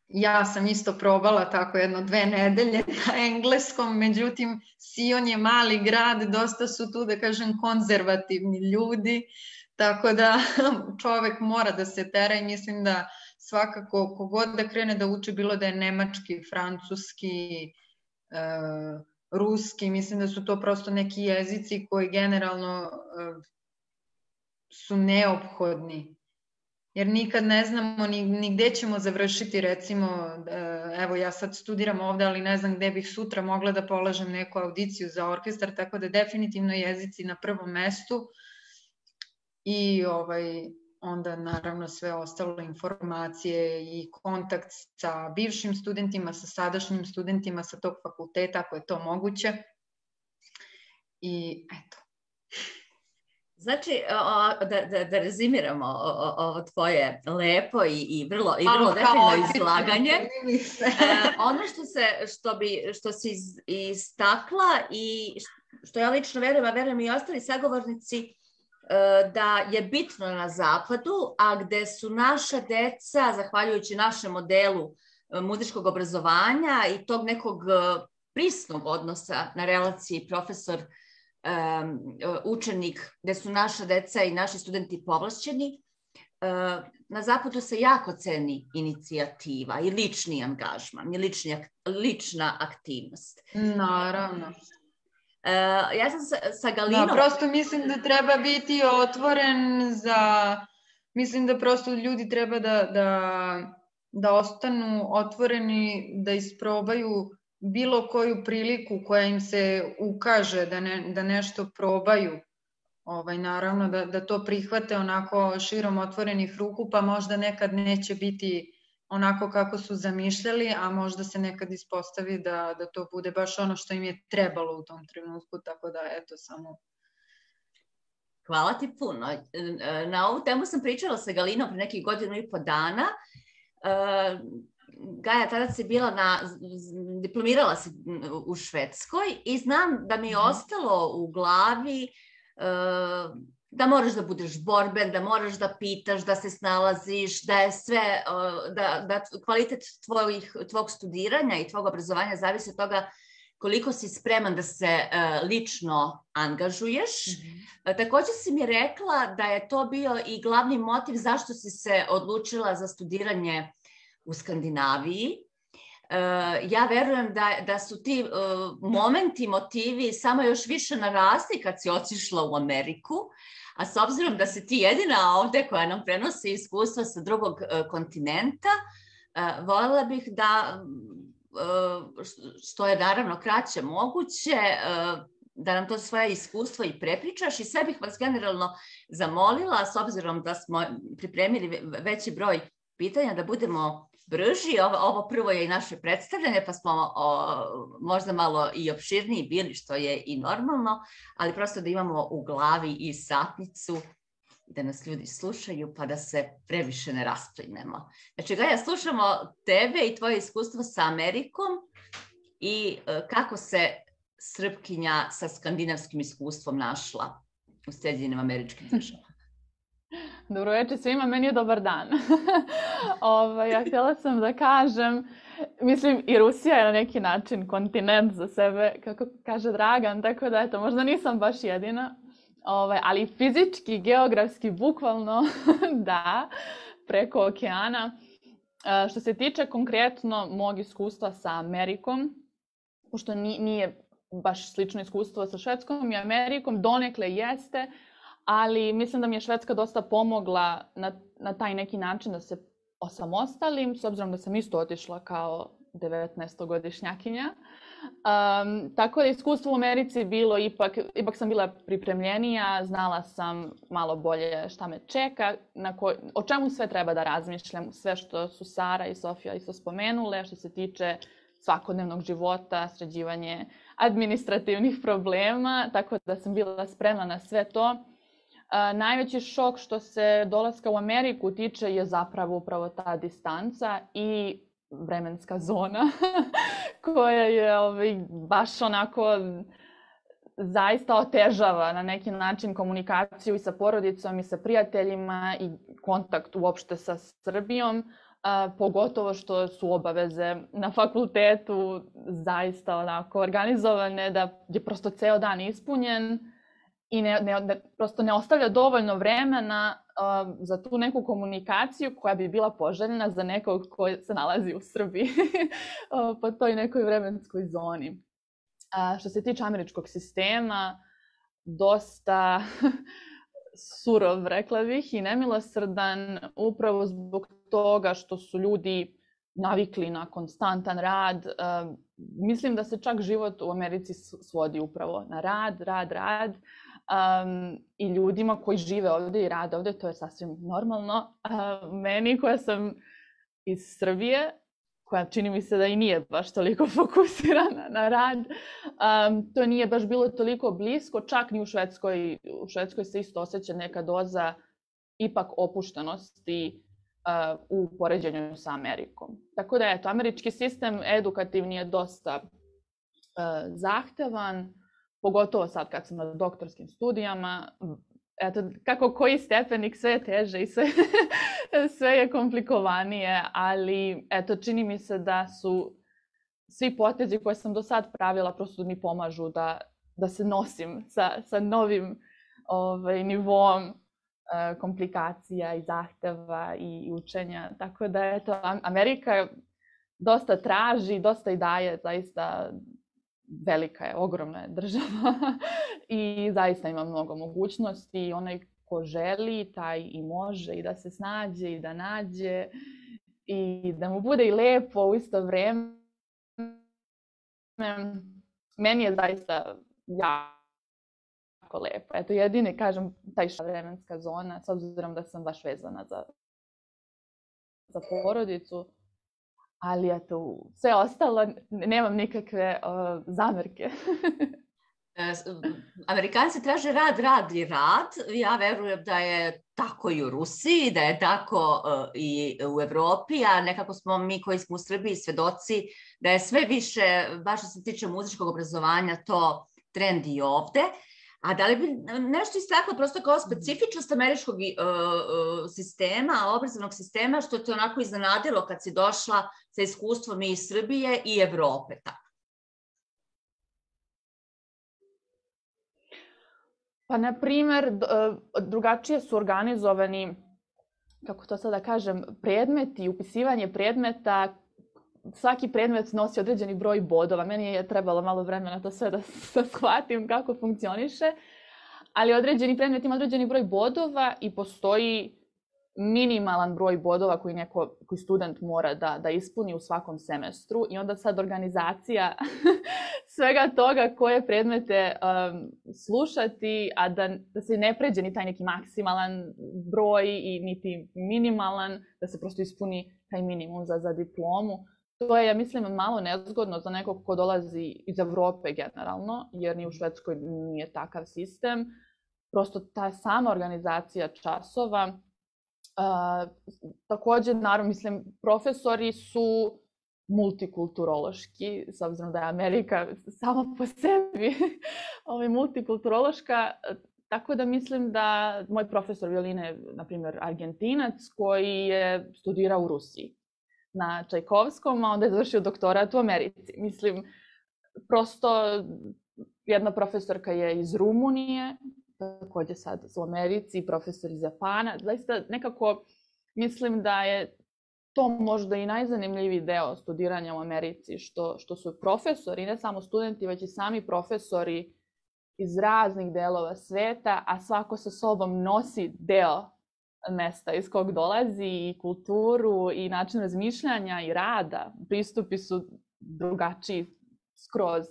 Speaker 6: ja sam isto probala tako 1-2 nedelje na engleskom, međutim Sion je mali grad, dosta su tu, da kažem, konzervativni ljudi, tako da čovek mora da se tera i mislim da svakako kogod da krene da uči, bilo da je nemački, francuski, ruski, mislim da su to prosto neki jezici koji generalno su neophodni. Jer nikad ne znamo ni gde ćemo završiti, recimo, evo ja sad studiram ovde, ali ne znam gde bih sutra mogla da polažem neku audiciju za orkestar, tako da definitivno jezici na prvom mestu i onda naravno sve ostalo informacije i kontakt sa bivšim studentima, sa sadašnjim studentima sa tog fakulteta, ako je to moguće. I eto.
Speaker 1: Znači, da rezimiramo ovo tvoje lepo i vrlo detaljno izlaganje. Ono što si istakla i što ja lično verujem, a verujem i ostali sagovornici, da je bitno na zapadu, a gde su naša deca, zahvaljujući našem modelu muzičkog obrazovanja i tog nekog prisnog odnosa na relaciji profesor učenik, gde su naša deca i naši studenti povlašćeni, na zapadu se jako ceni inicijativa i lični angažman i lična aktivnost.
Speaker 6: Naravno.
Speaker 1: Ja sam sa Galinom...
Speaker 6: Da, prosto mislim da treba biti otvoren mislim da prosto ljudi treba da ostanu otvoreni, da isprobaju bilo koju priliku koja im se ukaže da nešto probaju, naravno da to prihvate onako širom otvorenih ruku, pa možda nekad neće biti onako kako su zamišljali, a možda se nekad ispostavi da to bude baš ono što im je trebalo u tom trenutku, tako da eto samo.
Speaker 1: Hvala ti puno. Na ovu temu sam pričala sa Galinom pre nekih 1.5 dana. Gaja, tada si bila diplomirala si u Švedskoj i znam da mi je ostalo u glavi da moraš da budeš borben, da moraš da pitaš, da se snalaziš, da je sve, da kvalitet tvog studiranja i tvog obrazovanja zavisi od toga koliko si spreman da se lično angažuješ. Također si mi rekla da je to bio i glavni motiv zašto si se odlučila za studiranje u Skandinaviji. Ja verujem da su ti momenti, motivi samo još više narasli kad si otišla u Ameriku, a s obzirom da si ti jedina ovde koja nam prenosi iskustva sa drugog kontinenta, voljela bih da, što je naravno kraće moguće, da nam to svoje iskustvo i prepričaš i sve bih vas generalno zamolila, s obzirom da smo pripremili veći broj pitanja, da budemo brži. Ovo prvo je i naše predstavljanje, pa smo možda malo i opširniji bili, što je i normalno, ali prosto da imamo u glavi i satnicu, da nas ljudi slušaju, pa da se previše ne rasplinemo. Znači, Gaja, slušamo tebe i tvoje iskustvo sa Amerikom i kako se Srpkinja sa skandinavskim iskustvom našla u Sjedinjenim Američkim Državama.
Speaker 7: Dobro večer svima, meni je dobar dan. Ja htjela sam da kažem, mislim i Rusija je na neki način kontinent za sebe, kako kaže Dragan, tako da eto, možda nisam baš jedina, ali fizički, geografski, bukvalno da, preko okeana. Što se tiče konkretno mog iskustva sa Amerikom, pošto nije baš slično iskustvo sa Švedskom i Amerikom, donekle jeste, ali mislim da mi je Švedska dosta pomogla na taj neki način da se osamostalim, s obzirom da sam isto otišla kao 19-godišnjakinja. Tako da iskustvo u Americi bilo ipak sam bila pripremljenija, znala sam malo bolje šta me čeka, o čemu sve treba da razmišljam, sve što su Sara i Sofija isto spomenule, što se tiče svakodnevnog života, sređivanje administrativnih problema, tako da sam bila spremna na sve to. Najveći šok što se dolaska u Ameriku tiče je zapravo upravo ta distanca i vremenska zona koja je baš onako zaista otežava na neki način komunikaciju i sa porodicom i sa prijateljima i kontakt uopšte sa Srbijom, pogotovo što su obaveze na fakultetu zaista onako organizovane da je prosto ceo dan ispunjen i prosto ne ostavlja dovoljno vremena za tu neku komunikaciju koja bi bila poželjna za nekog ko se nalazi u Srbiji po toj nekoj vremenskoj zoni. Što se tiče američkog sistema, dosta surov, rekla bih, i nemilosrdan, upravo zbog toga što su ljudi navikli na konstantan rad. Mislim da se čak život u Americi svodi upravo na rad. I ljudima koji žive ovdje i rade ovdje, to je sasvim normalno. Meni koja sam iz Srbije, koja čini mi se da i nije baš toliko fokusirana na rad, to nije baš bilo toliko blisko, čak ni u Švedskoj. U Švedskoj se isto osjeća neka doza ipak opuštenosti u poređenju sa Amerikom. Tako da eto, američki sistem edukativni je dosta zahtevan, pogotovo sad kad sam na doktorskim studijama. Eto, kako koji stepenik, sve je teže i sve je komplikovanije, ali eto, čini mi se da su svi potezi koje sam do sad pravila prosto mi pomažu da se nosim sa novim nivom komplikacija i zahteva i učenja. Tako da eto, Amerika dosta traži, dosta i daje, zaista velika je, ogromna je država i zaista ima mnogo mogućnosti i onaj ko želi, taj i može i da se snađe i da nađe i da mu bude i lepo u isto vreme. Meni je zaista jako lepo. Eto, jedini, kažem, taj vremenska zona, s obzirom da sam baš vezana za porodicu. Ali eto, sve ostalo, nemam nikakve zamerke.
Speaker 1: Amerikanci traže rad, rad i rad. Ja verujem da je tako i u Rusiji, da je tako i u Evropi, a nekako smo mi koji smo u Srbiji svedoci da je sve više, baš što se tiče muzičkog obrazovanja, to trend i ovde. A da li bi nešto istaklo prosto kao specifičnost američkog sistema, obrazovnog sistema, što te onako iznenadilo kad si došla sa iskustvom i iz Srbije i Evrope, tako?
Speaker 7: Pa, na primer, drugačije su organizovani, kako to sada kažem, predmeti, upisivanje predmeta. Svaki predmet nosi određeni broj bodova. Meni je trebalo malo vremena to sve da shvatim kako funkcioniše, ali određeni predmet ima određeni broj bodova i postoji minimalan broj bodova koji student mora da ispuni u svakom semestru, i onda sad organizacija svega toga koje predmete slušati, a da se ne pređe ni taj neki maksimalan broj i niti minimalan, da se prosto ispuni taj minimum za diplomu. To je, ja mislim, malo nezgodno za nekog ko dolazi iz Evrope generalno, jer ni u Švedskoj nije takav sistem. Prosto ta sama organizacija časova. Takođe, naravno, mislim, profesori su multikulturološki, s obzirom da je Amerika sama po sebi multikulturološka, tako da mislim da moj profesor violine, na primjer, Argentinac, koji je studirao u Rusiji na Čajkovskom, a onda je završio doktorat u Americi. Mislim, prosto jedna profesorka je iz Rumunije, takođe sad u Americi, profesor iz Japana. Zaista nekako mislim da je to možda i najzanimljiviji deo studiranja u Americi, što su profesori, ne samo studenti, već i sami profesori iz raznih delova sveta, a svako sa sobom nosi deo mesta iz kog dolazi, i kulturu, i način razmišljanja, i rada. Pristupi su drugačiji skroz.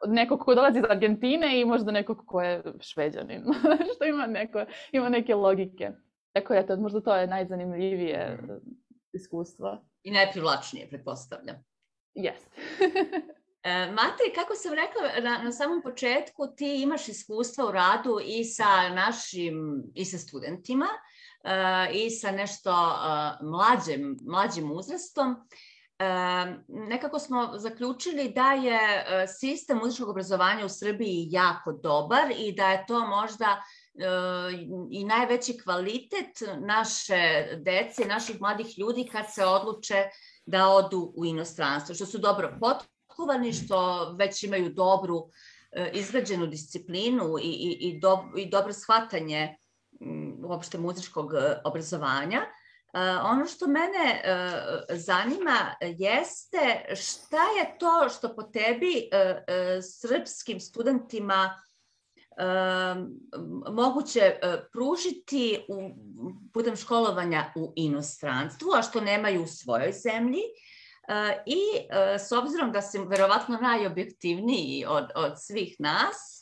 Speaker 7: Od nekog ko dolazi iz Argentine i možda nekog ko je Šveđanin, što ima neke logike. Tako je, možda to je najzanimljivije iskustvo.
Speaker 1: I najprivlačnije, pretpostavljam.
Speaker 7: Jeste.
Speaker 1: Matej, kako sam rekla na samom početku, ti imaš iskustva u radu i sa studentima, i sa nešto mlađim uzrastom. Nekako smo zaključili da je sistem muzičkog obrazovanja u Srbiji jako dobar i da je to možda i najveći kvalitet naše dece, naših mladih ljudi kad se odluče da odu u inostranstvo, što su dobro potkovani, što već imaju dobru izgrađenu disciplinu i dobro shvatanje uopšte muzičkog obrazovanja. Ono što mene zanima jeste šta je to što po tebi srpskim studentima moguće pružiti putem školovanja u inostranstvu, a što nemaju u svojoj zemlji. I s obzirom da si verovatno najobjektivniji od svih nas,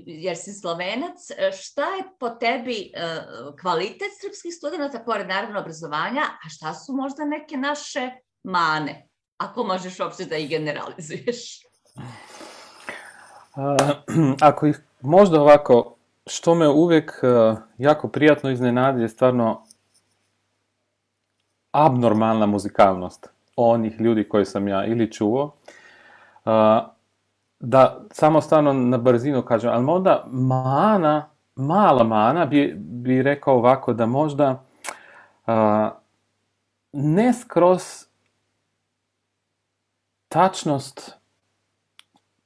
Speaker 1: jer si Slovenac, šta je po tebi kvalitet srpskih studenta, pored naravno obrazovanja, a šta su možda neke naše mane, ako možeš uopšte da ih generalizuješ?
Speaker 4: Ako ih možda ovako, što me uvek jako prijatno iznenadi je stvarno abnormalna muzikalnost onih ljudi koji sam ja ili čuo, da samo stvarno na brzinu kažem, ali možda mala mana bi rekao ovako, da možda ne skroz tačnost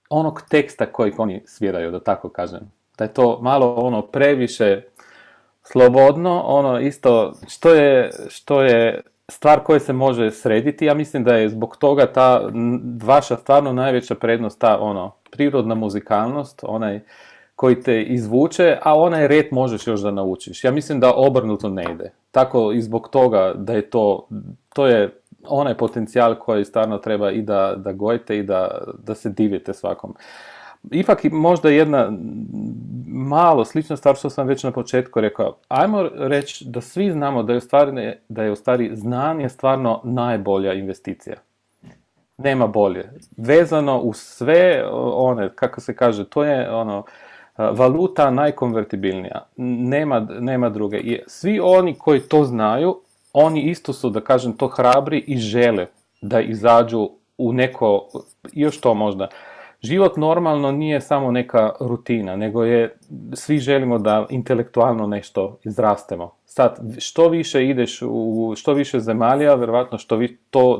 Speaker 4: onog teksta kojeg oni sviraju, da tako kažem. Da je to malo previše slobodno, isto što je stvar koja se može srediti. Ja mislim da je zbog toga ta vaša stvarno najveća prednost, ta prirodna muzikalnost, onaj koji te izvuče, a onaj red možeš još da naučiš. Ja mislim da obrnuto ne ide. Tako i zbog toga da je to je onaj potencijal koji stvarno treba i da gojite i da se divite svakom. Ipak možda jedna malo slična stvar što sam već na početku rekao. Ajmo reći da svi znamo da je u stvari znanje stvarno najbolja investicija. nema bolje. Vezano u sve one, kako se kaže, to je ono, valuta najkonvertibilnija. Nema druge. I svi oni koji to znaju, oni isto su, da kažem, to hrabri i žele da izađu u neko, još to možda. Život normalno nije samo neka rutina, nego je, svi želimo da intelektualno nešto izrastemo. Sad, što više ideš u što više zemalja, vjerovatno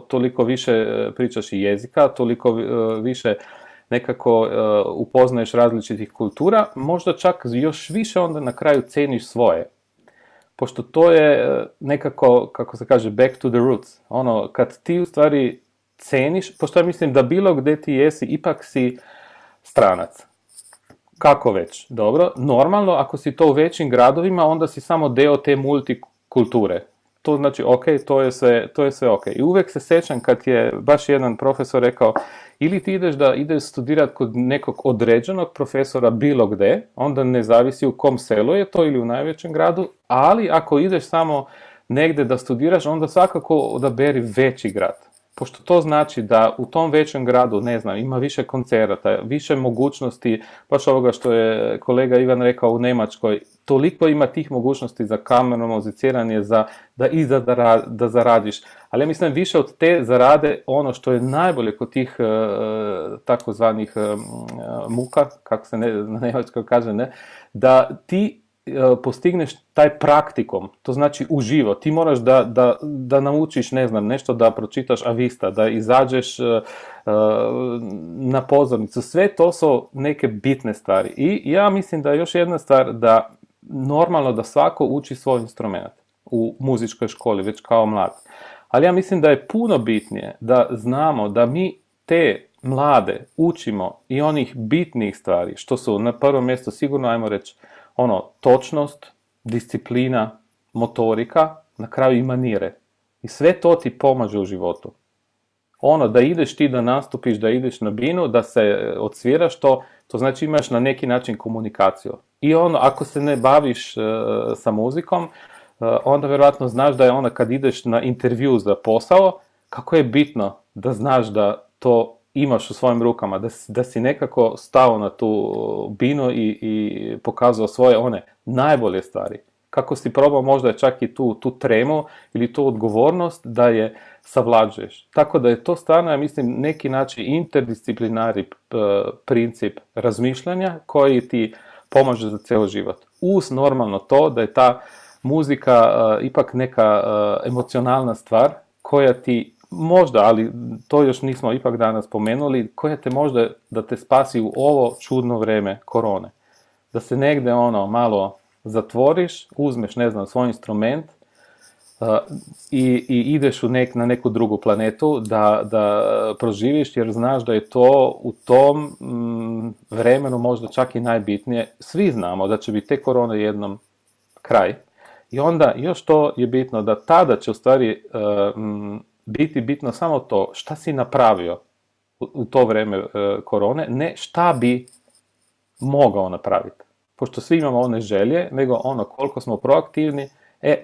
Speaker 4: toliko više pričaš i jezika, toliko više nekako upoznaješ različitih kultura, možda čak još više onda na kraju ceniš svoje. Pošto to je nekako, kako se kaže, back to the roots. Ono, kad ti u stvari ceniš, pošto ja mislim da bilo gdje ti jesi, ipak si stranac. Kako već? Dobro. Normalno, ako si to u većim gradovima, onda si samo deo te multikulture. To znači, ok, to je sve ok. I uvijek se sjećam kad je baš jedan profesor rekao, ili ti ideš studirati kod nekog određenog profesora bilo gdje, onda ne zavisi u kom selu je to ili u najvećem gradu, ali ako ideš samo negdje da studiraš, onda svakako odaberi veći grad. Pošto to znači da u tom većem gradu, ne znam, ima više koncerata, više mogućnosti, baš ovoga što je kolega Ivan rekao u Njemačkoj, toliko ima tih mogućnosti za kamerno muziciranje, da zaradiš. Ali ja mislim više od te zarade ono što je najbolje kod tih takozvanih muka, kako se na njemačkoj kaže, ne, da ti postigneš taj praktikum, to znači uživo. Ti moraš da naučiš, ne znam, nešto da pročitaš avista, da izađeš na pozornicu. Sve to su neke bitne stvari. I ja mislim da je još jedna stvar da normalno da svako uči svoj instrument u muzičkoj školi, već kao mlad. Ali ja mislim da je puno bitnije da znamo da mi te mlade učimo i onih bitnih stvari, što su na prvom mjestu sigurno, ajmo reći, točnost, disciplina, motorika, na kraju i manire. I sve to ti pomaže u životu. Da ideš ti da nastupiš, da ideš na binu, da se odsviraš, to znači imaš na neki način komunikaciju. I ako se ne baviš sa muzikom, onda vjerojatno znaš da je kad ideš na intervju za posao, kako je bitno da znaš da to imaš u svojim rukama, da si nekako stao na tu binu i pokazao svoje one najbolje stvari. Kako si probao možda čak i tu tremu ili tu odgovornost da je savlađuješ. Tako da je to stvarno, ja mislim, neki način interdisciplinarni princip razmišljanja koji ti pomaže za cijeli život. Uz normalno to da je ta muzika ipak neka emocionalna stvar koja ti možda, ali to još nismo ipak danas spomenuli, koja te možda da te spasi u ovo čudno vrijeme korone. Da se negdje malo zatvoriš, uzmeš, ne znam, svoj instrument i ideš na neku drugu planetu da proživiš, jer znaš da je to u tom vremenu možda čak i najbitnije. Svi znamo da će biti te korone jednom kraj. I onda još to je bitno da tada će u stvari biti bitno samo to šta si napravio u to vrijeme korone, ne šta bi mogao napraviti. Pošto svi imamo one želje, nego koliko smo proaktivni,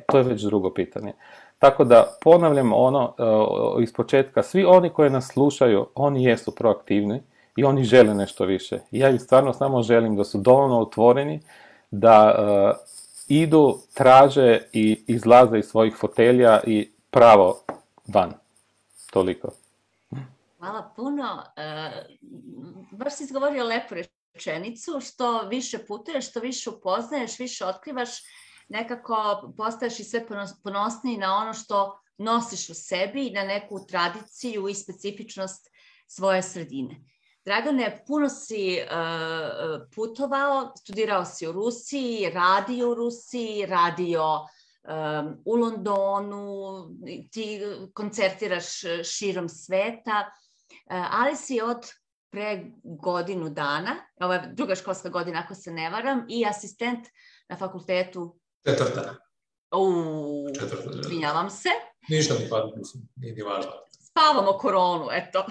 Speaker 4: to je već drugo pitanje. Tako da ponavljam iz početka, svi oni koji nas slušaju, oni jesu proaktivni i oni žele nešto više. I ja ih stvarno samo želim da su dovoljno otvoreni, da idu, traže i izlaze iz svojih fotelja i pravo van. Toliko.
Speaker 1: Hvala puno. Baš si izgovorio lepu rečenicu, što više putuješ, što više upoznaješ, više otkrivaš, nekako postaješ i sve ponosniji na ono što nosiš u sebi i na neku tradiciju i specifičnost svoje sredine. Dragane, puno si putovao, studirao si u Rusiji, radio u Rusiji, radio u Londonu, ti koncertiraš širom sveta, ali si od pre godinu dana, ovo je druga školska godina ako se ne varam, i asistent na fakultetu.
Speaker 2: Četvrta.
Speaker 1: Izvinjavam se.
Speaker 2: Ništa mi pada, mislim, nije ni važno.
Speaker 1: Spavamo koronu, eto.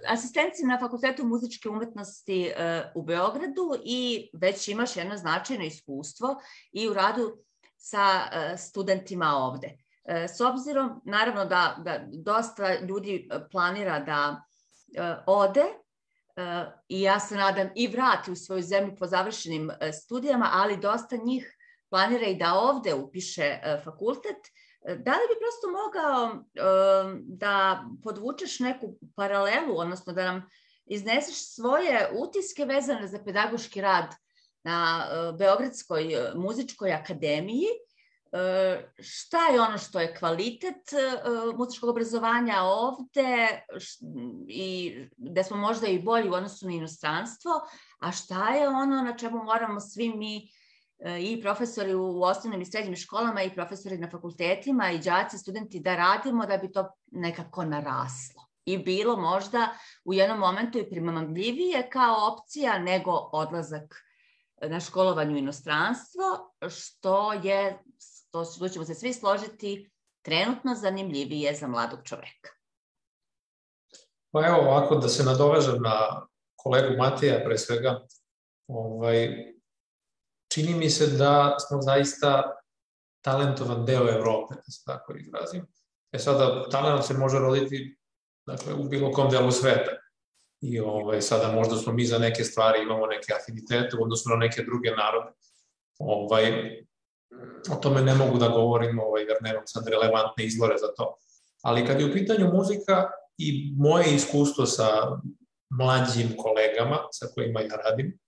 Speaker 1: Asistencija na Fakultetu muzičke umetnosti u Beogradu i već imaš jedno značajno iskustvo i u radu sa studentima ovde. S obzirom, naravno da dosta ljudi planira da ode i ja se nadam i vrati u svoju zemlju po završenim studijama, ali dosta njih planira i da ovde upiše fakultet. Da li bi prosto mogao da podvučeš neku paralelu, odnosno da nam izneseš svoje utiske vezane za pedagoški rad na Beogradskoj muzičkoj akademiji? Šta je ono što je kvalitet muzičkog obrazovanja ovde i gde smo možda i bolji u odnosu na inostranstvo, a šta je ono na čemu moramo svi mi i profesori u osnovnim i srednjim školama i profesori na fakultetima i đaci, studenti da radimo da bi to nekako naraslo i bilo možda u jednom momentu i primamljivije kao opcija nego odlazak na školovanju u inostranstvo, što je, to ćemo se svi složiti, trenutno zanimljivije za mladog čoveka.
Speaker 2: Pa evo ovako, da se nadovežem na kolegu Mateja pre svega, čini mi se da smo zaista talentovan deo Evrope, da se tako izrazim. Sada, talent se može roditi u bilo kom delu sveta. I sada možda smo mi za neke stvari imamo neke afinitete u odnosu na neke druge narode. O tome ne mogu da govorim, jer nemam sad relevantne izvore za to. Ali kad je u pitanju muzika i moje iskustvo sa mlađim kolegama sa kojima ja radim,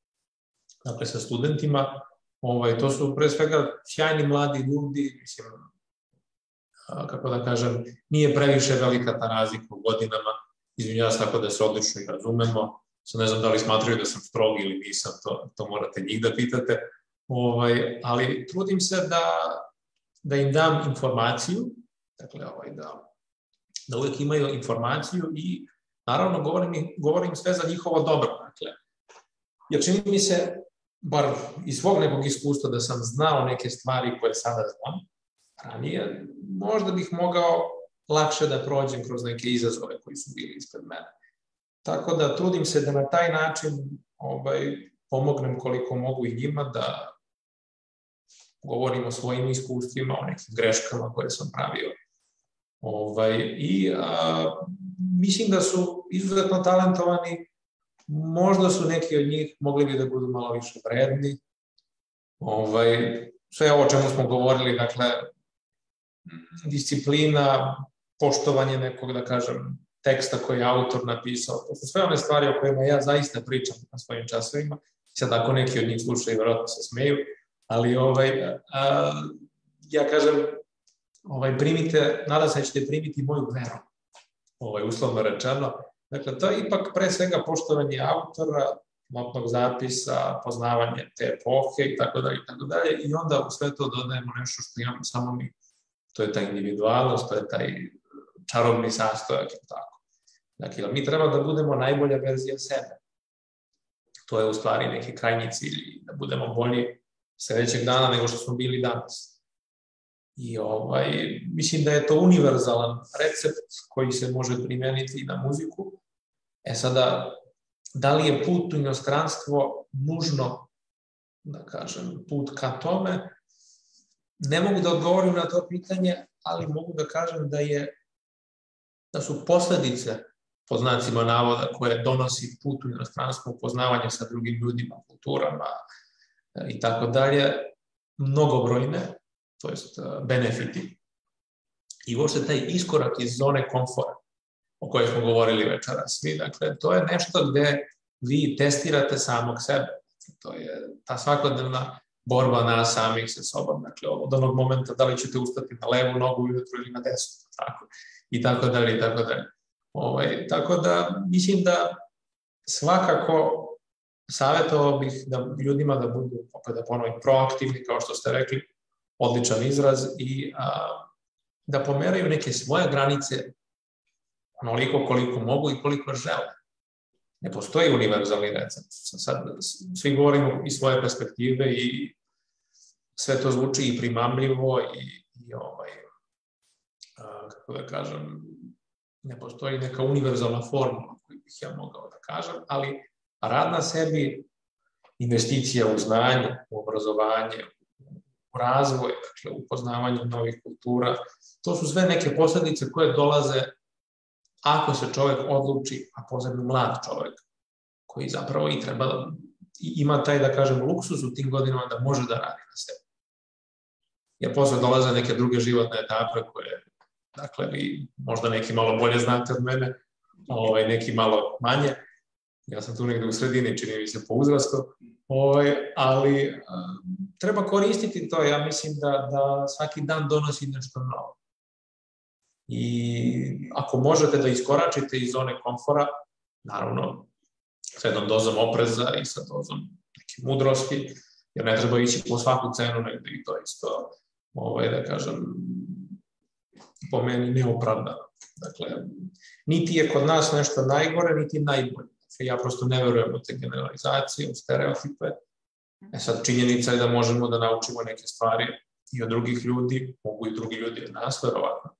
Speaker 2: dakle sa studentima, to su pre svega sjajni mladi ljudi, mislim, kako da kažem, nije previše velika ta razlika u godinama, izvinjavam se tako da se odlično i razumemo, ne znam da li smatraju da sam strog ili nisam, to morate njih da pitate, ali trudim se da im dam informaciju, dakle, da uvek imaju informaciju i naravno govorim sve za njihovo dobro, dakle, jer čini mi se, bar iz svog nekog iskustva da sam znao neke stvari koje sada znam ranije, možda bih mogao lakše da prođem kroz neke izazove koji su bili ispred mene. Tako da trudim se da na taj način pomognem koliko mogu i njima, da govorim o svojim iskustvima, o nekim greškama koje sam pravio. I mislim da su izuzetno talentovani, možda su neki od njih mogli bi da budu malo više vredni. Sve ovo o čemu smo govorili, dakle, disciplina, poštovanje nekog, da kažem, teksta koji je autor napisao. To su sve one stvari o kojima ja zaista pričam na svojim časovima. Sad ako neki od njih slušaju, verovatno se smeju, ali ja kažem, primite, nadam se da ćete primiti moju veru, uslovno rečeno. Dakle, to je ipak pre svega poštovanje autora, notnog zapisa, poznavanje te epohe i tako dalje, i onda u sve to dodajemo nešto što imamo samo mi. To je ta individualnost, to je taj čarobni sastojak i tako. Dakle, mi treba da budemo najbolja verzija sebe. To je u stvari neki krajnji cilj, da budemo bolji sledećeg dana nego što smo bili danas. I mislim da je to univerzalan recept koji se može primeniti i na muziku. Sada, da li je put u inostranstvo nužno, da kažem, put ka tome? Ne mogu da odgovorim na to pitanje, ali mogu da kažem da su posledice, po znacima navoda, koje donosi put u inostranstvo, upoznavanje sa drugim ljudima, kulturama i tako dalje, mnogobrojne, to jest benefiti. I uopšte taj iskorak iz zone komfora, o kojoj smo govorili večeras svi, dakle, to je nešto gde vi testirate samog sebe. To je ta svakodnevna borba nas samih sa sobom, dakle, od onog momenta da li ćete ustati na levu nogu ujutru ili na desnu, tako, i tako dalje, i tako dalje. Tako da, mislim da svakako savjetovao bih ljudima da budu, opet da ponovim, proaktivni, kao što ste rekli, odličan izraz, i da pomeraju neke svoje granice onoliko koliko mogu i koliko žele. Ne postoji univerzalni recept. Sad svi govorimo iz svoje perspektive i sve to zvuči i primamljivo i kako da kažem, ne postoji neka univerzalna formula koju bih ja mogao da kažem, ali rad na sebi, investicija u znanje, u obrazovanje, u razvoj, dakle, u poznavanju novih kultura, kultura. To su sve neke posledice koje dolaze ako se čovek odluči, a posebno mlad čovek, koji zapravo i treba ima taj, da kažem, luksus u tim godinama da može da radi na sebi. Jer posle dolaze neke druge životne etape koje, dakle, vi možda neki malo bolje znate od mene, neki malo manje. Ja sam tu negde u sredini, čini mi se po uzrastu, ali treba koristiti to. Ja mislim da svaki dan donosi nešto novo. I ako možete da iskoračite iz zone komfora, naravno, sa jednom dozom opreza i sa dozom neke mudrosti, jer ne treba ići po svaku cenu negde i to isto, da kažem, po meni neopravdano. Dakle, niti je kod nas nešto najgore, niti najbolje. Ja prosto ne verujem u te generalizacije, u stereotipe. Sad, činjenica je da možemo da naučimo neke stvari i od drugih ljudi, mogu i drugi ljudi od nas, verovatno.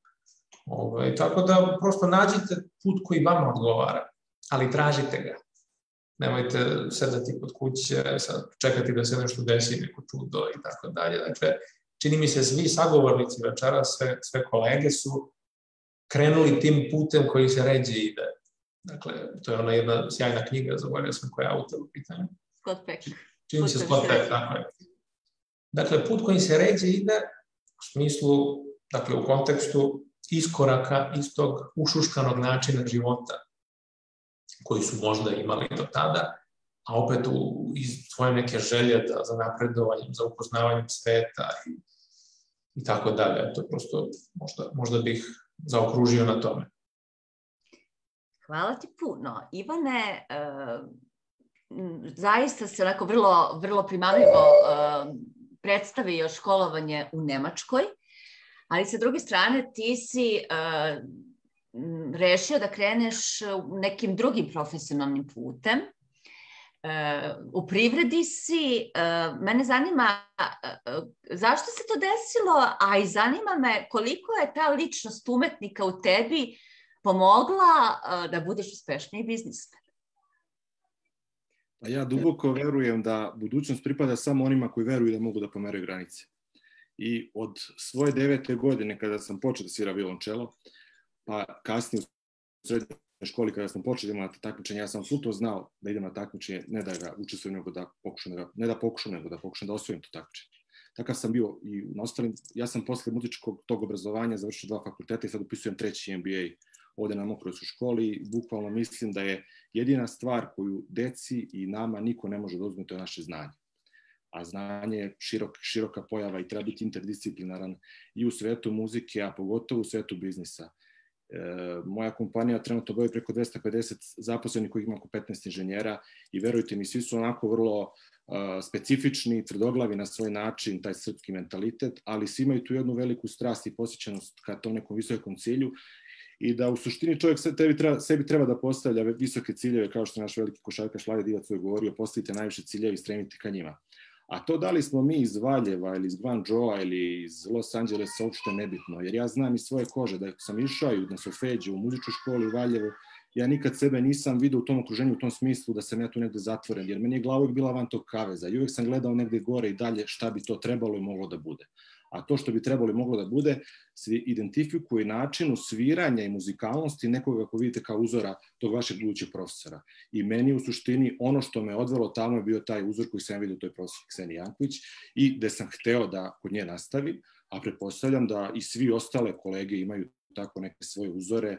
Speaker 2: Tako da prosto nađite put koji vama odgovara, ali tražite ga. Nemojte sedati kod kuće, čekati da se nešto desi, neko čudo i tako dalje. Dakle, čini mi se svi sagovornici večera, sve kolege su krenuli tim putem koji se ređe ide. Dakle, to je ona jedna sjajna knjiga, zaboravio sam koja je autor u pitanju.
Speaker 1: Scott Peck.
Speaker 2: Čini se Scott Peck, tako je. Dakle, put kojim se ređe ide u smislu, dakle, u kontekstu iskoraka iz tog ušuškanog načina života koji su možda imali do tada, a opet iz svoje neke želje za napredovanjem, za upoznavanjem sveta i tako dalje. To prosto možda bih zaokružio na tome.
Speaker 1: Hvala ti puno. Ivane, zaista se onako vrlo, vrlo primamljivo predstavio školovanje u Nemačkoj, ali sa druge strane ti si rešio da kreneš nekim drugim profesionalnim putem. U privredi si, mene zanima zašto se to desilo, a i zanima me koliko je ta ličnost umetnika u tebi pomogla da budeš uspešniji biznismen.
Speaker 5: Ja duboko verujem da budućnost pripada samo onima koji veruju da mogu da pomeraju granice. I od svoje 9. godine kada sam počeo da svira violončelo, pa kasnije u srednjoj školi kada sam počeo da idem na takmičenje, ja sam apsolutno znao da idem na takmičenje, ne da ga učestvujem, nego da pokušam da osvojim to takmičenje. Takav sam bio i na ostalim, ja sam posle muzičkog tog obrazovanja završio 2 fakulteta i sad upisujem 3. MBA ovde na Mokrovskoj školi i bukvalno mislim da je jedina stvar koju deci i nama niko ne može da uzme, to je naše znanje. A znanje je široka pojava i treba biti interdisciplinaran i u svetu muzike, a pogotovo u svetu biznisa. Moja kompanija trenutno broji preko 250 zaposlenih kojih ima oko 15 inženjera i verujte mi, svi su onako vrlo specifični, tvrdoglavi na svoj način, taj srpski mentalitet, ali svi imaju tu jednu veliku strast i posvećenost ka tom nekom visokom cilju i da u suštini čovjek sebi treba da postavlja visoke ciljeve, kao što je naš veliki košarkaš Vlade Divac govorio, postavite najviše ciljeve i stremite ka njima. A to da li smo mi iz Valjeva ili iz Guangzhoua ili iz Los Angelesa uopšte nebitno, jer ja znam iz svoje kože da sam išao na solfeđe u muzičku školu u Valjevu, ja nikad sebe nisam vidio u tom okruženju, u tom smislu da sam ja tu negde zatvoren, jer meni je glava uvijek bila van tog kaveza i uvijek sam gledao negde gore i dalje šta bi to trebalo i moglo da bude. A to što bi trebalo i moglo da bude se identifikuje načinu sviranja i muzikalnosti nekoga ko vidite kao uzora tog vašeg budućeg profesora. I meni u suštini ono što me odvelo tamo je bio taj uzor koji sam vidio, to je profesor Ksenija Janković i gde sam hteo da kod nje nastavim, a pretpostavljam da i svi ostale kolege imaju tako neke svoje uzore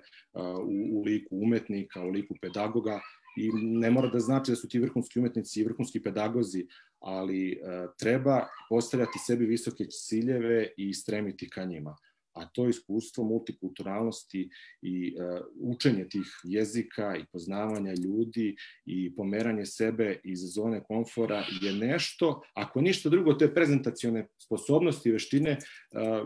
Speaker 5: u liku umetnika, u liku pedagoga i ne mora da znači da su ti vrhunski umetnici i vrhunski pedagozi, ali treba postavljati sebi visoke ciljeve i stremiti ka njima. A to iskustvo multikulturalnosti i učenje tih jezika i poznavanja ljudi i pomeranje sebe iz zone komfora je nešto, ako ništa drugo, to je prezentacione sposobnosti i veštine.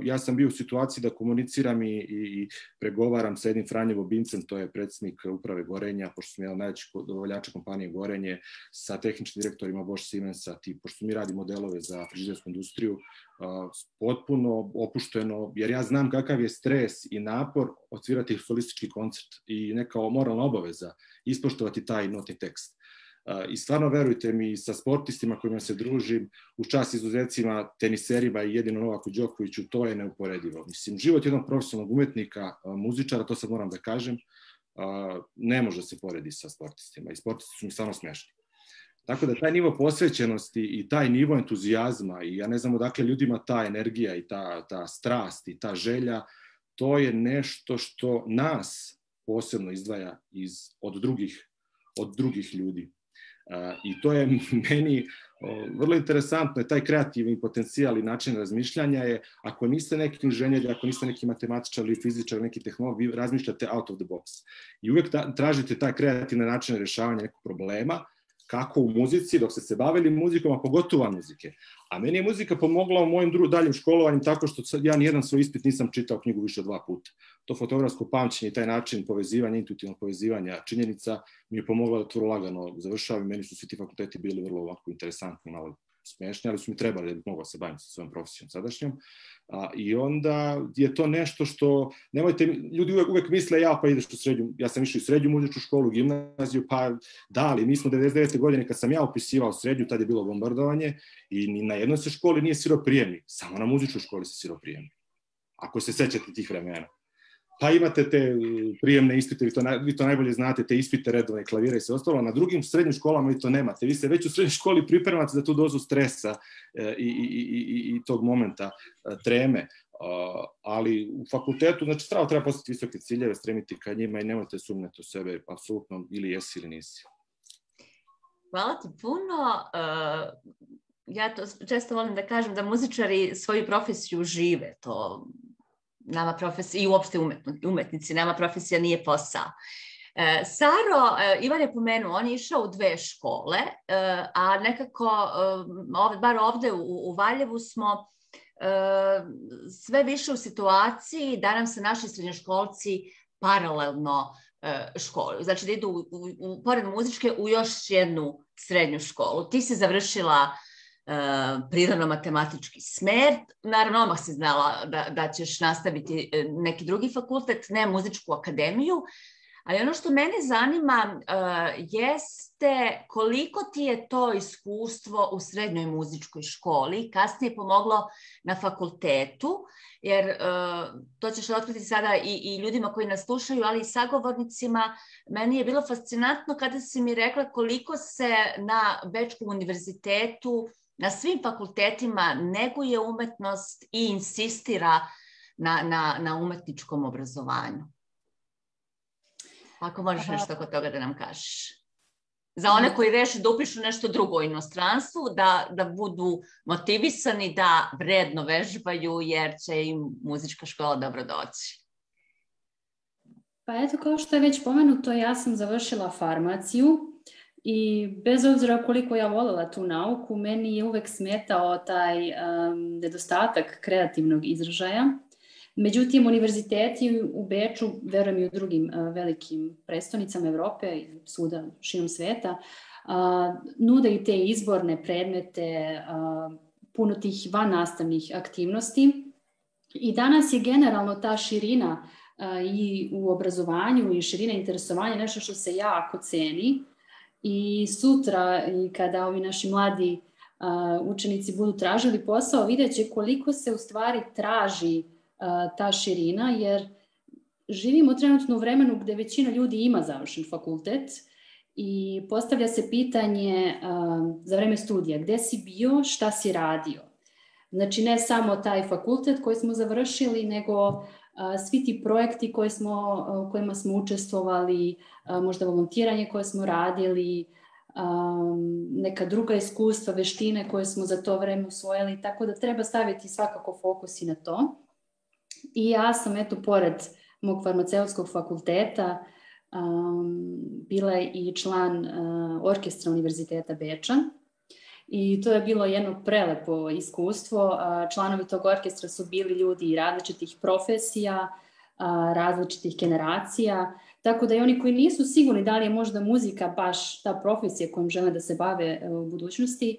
Speaker 5: Ja sam bio u situaciji da komuniciram i pregovaram sa jednim Franjevom Bincem, to je predsjednik uprave Gorenja, pošto sam jedan od najvećih dobavljača kompanije Gorenje, sa tehničkim direktorima Bosch Siemensa, pošto mi radimo delove za frižidersku industriju, potpuno opušteno, jer ja znam kakav je stres i napor odsvirati solistički koncert i neka moralna obaveza ispoštovati taj notni tekst. I stvarno verujte mi, sa sportistima kojima se družim, u čast izuzecima, teniserima i jedino Novaku Đokoviću, to je neuporedivo. Mislim, život jednog profesionalnog umetnika, muzičara, to sad moram da kažem, ne može se poredi sa sportistima i sportisti su mi stvarno smešni. Tako da taj nivo posvećenosti i taj nivo entuzijazma i ja ne znam odakle ljudima ta energija i ta strast i ta želja, to je nešto što nas posebno izdvaja od drugih ljudi. I to je meni vrlo interesantno, je taj kreativni potencijal i način razmišljanja je, ako niste neki inženjeri, ako niste neki matematičar ili fizičar, neki tehnolog, vi razmišljate out of the box. I uvek tražite taj kreativni način rešavanja nekog problema, kako u muzici, dok ste se bavili muzikom, a pogotovo van muzike. A meni je muzika pomogla u mojim daljim školovanjem tako što ja nijedan svoj ispit nisam čitao knjigu više od 2 puta. To fotografsko pamćenje i taj način povezivanja, intuitivnog povezivanja činjenica mi je pomogla da to lagano završavam i meni su svi ti fakulteti bili vrlo ovako interesantni, malo smešni, ali su mi trebali da bih mogla se baviti sa svojom profesijom sadašnjom. I onda je to nešto što, nemojte, ljudi uvek misle, pa ideš u srednju, ja sam išao u srednju muzičku školu, gimnaziju, pa da, ali mi smo 99. godine kad sam ja upisivao srednju, tad je bilo bombardovanje i ni na jednoj se školi nije svirao prijemni, samo na muzičkoj školi se svirao prijemni. Ako se sećate tih vremena. Pa imate te prijemne ispite, vi to najbolje znate, te ispite redovne klavira i sve ostalo, a na drugim srednjim školama vi to nemate. Vi se već u srednjoj školi pripremate za tu dozu stresa i tog momenta treme, ali u fakultetu, znači treba postaviti visoke ciljeve, stremiti ka njima i nemojte sumnjati u sebe, apsolutno ili jesi ili nisi.
Speaker 1: Hvala ti puno. Ja to često volim da kažem da muzičari svoju profesiju žive, to nama profesija, i uopšte umetnici, nama profesija nije posao. Saro, Ivan je pomenuo, on je išao u 2 škole, a nekako, bar ovde u Valjevu smo sve više u situaciji da nam se naši srednjoškolci paralelno školuju. Znači da idu pored muzičke u još jednu srednju školu. Ti si završila prirodno-matematički smer. Naravno, odmah si znala da ćeš nastaviti neki drugi fakultet, ne muzičku akademiju, ali ono što mene zanima jeste koliko ti je to iskustvo u srednjoj muzičkoj školi kasnije pomoglo na fakultetu, jer to ćeš otkriti sada i ljudima koji nas slušaju, ali i sagovornicima. Meni je bilo fascinantno kada si mi rekla koliko se na Bečkom univerzitetu, na svim fakultetima neguje umetnost i insistira na umetničkom obrazovanju. Ako možeš nešto oko toga da nam kažeš. Za one koji reše da upišu nešto drugo u inostranstvu, da budu motivisani da vredno vežbaju, jer će im muzička škola dobro doći.
Speaker 3: Pa eto, kao što je već pomenuto, ja sam završila farmaciju i bez obzira koliko ja voljela tu nauku, meni je uvek smetao taj nedostatak kreativnog izražaja. Međutim, univerziteti u Beču, verujem i u drugim velikim prestonicama Evrope i svuda širom sveta, nude i te izborne predmete, puno tih vannastavnih aktivnosti. I danas je generalno ta širina i u obrazovanju i širina interesovanja nešto što se jako ceni. I sutra, kada ovi naši mladi učenici budu tražili posao, vidjet će koliko se u stvari traži ta širina, jer živimo trenutno u vremenu gde većina ljudi ima završen fakultet i postavlja se pitanje za vreme studija gde si bio, šta si radio. Znači ne samo taj fakultet koji smo završili, nego svi ti projekti kojima smo učestvovali, možda volontiranje koje smo radili, neka druga iskustva, veštine koje smo za to vreme usvojili, tako da treba staviti svakako fokus i na to. I ja sam, pored mog farmaceutskog fakulteta, bila i član orkestra Univerziteta Beča. I to je bilo jedno prelepo iskustvo. Članovi tog orkestra su bili ljudi različitih profesija, različitih generacija, tako da i oni koji nisu sigurni da li je možda muzika baš ta profesija kojom žele da se bave u budućnosti,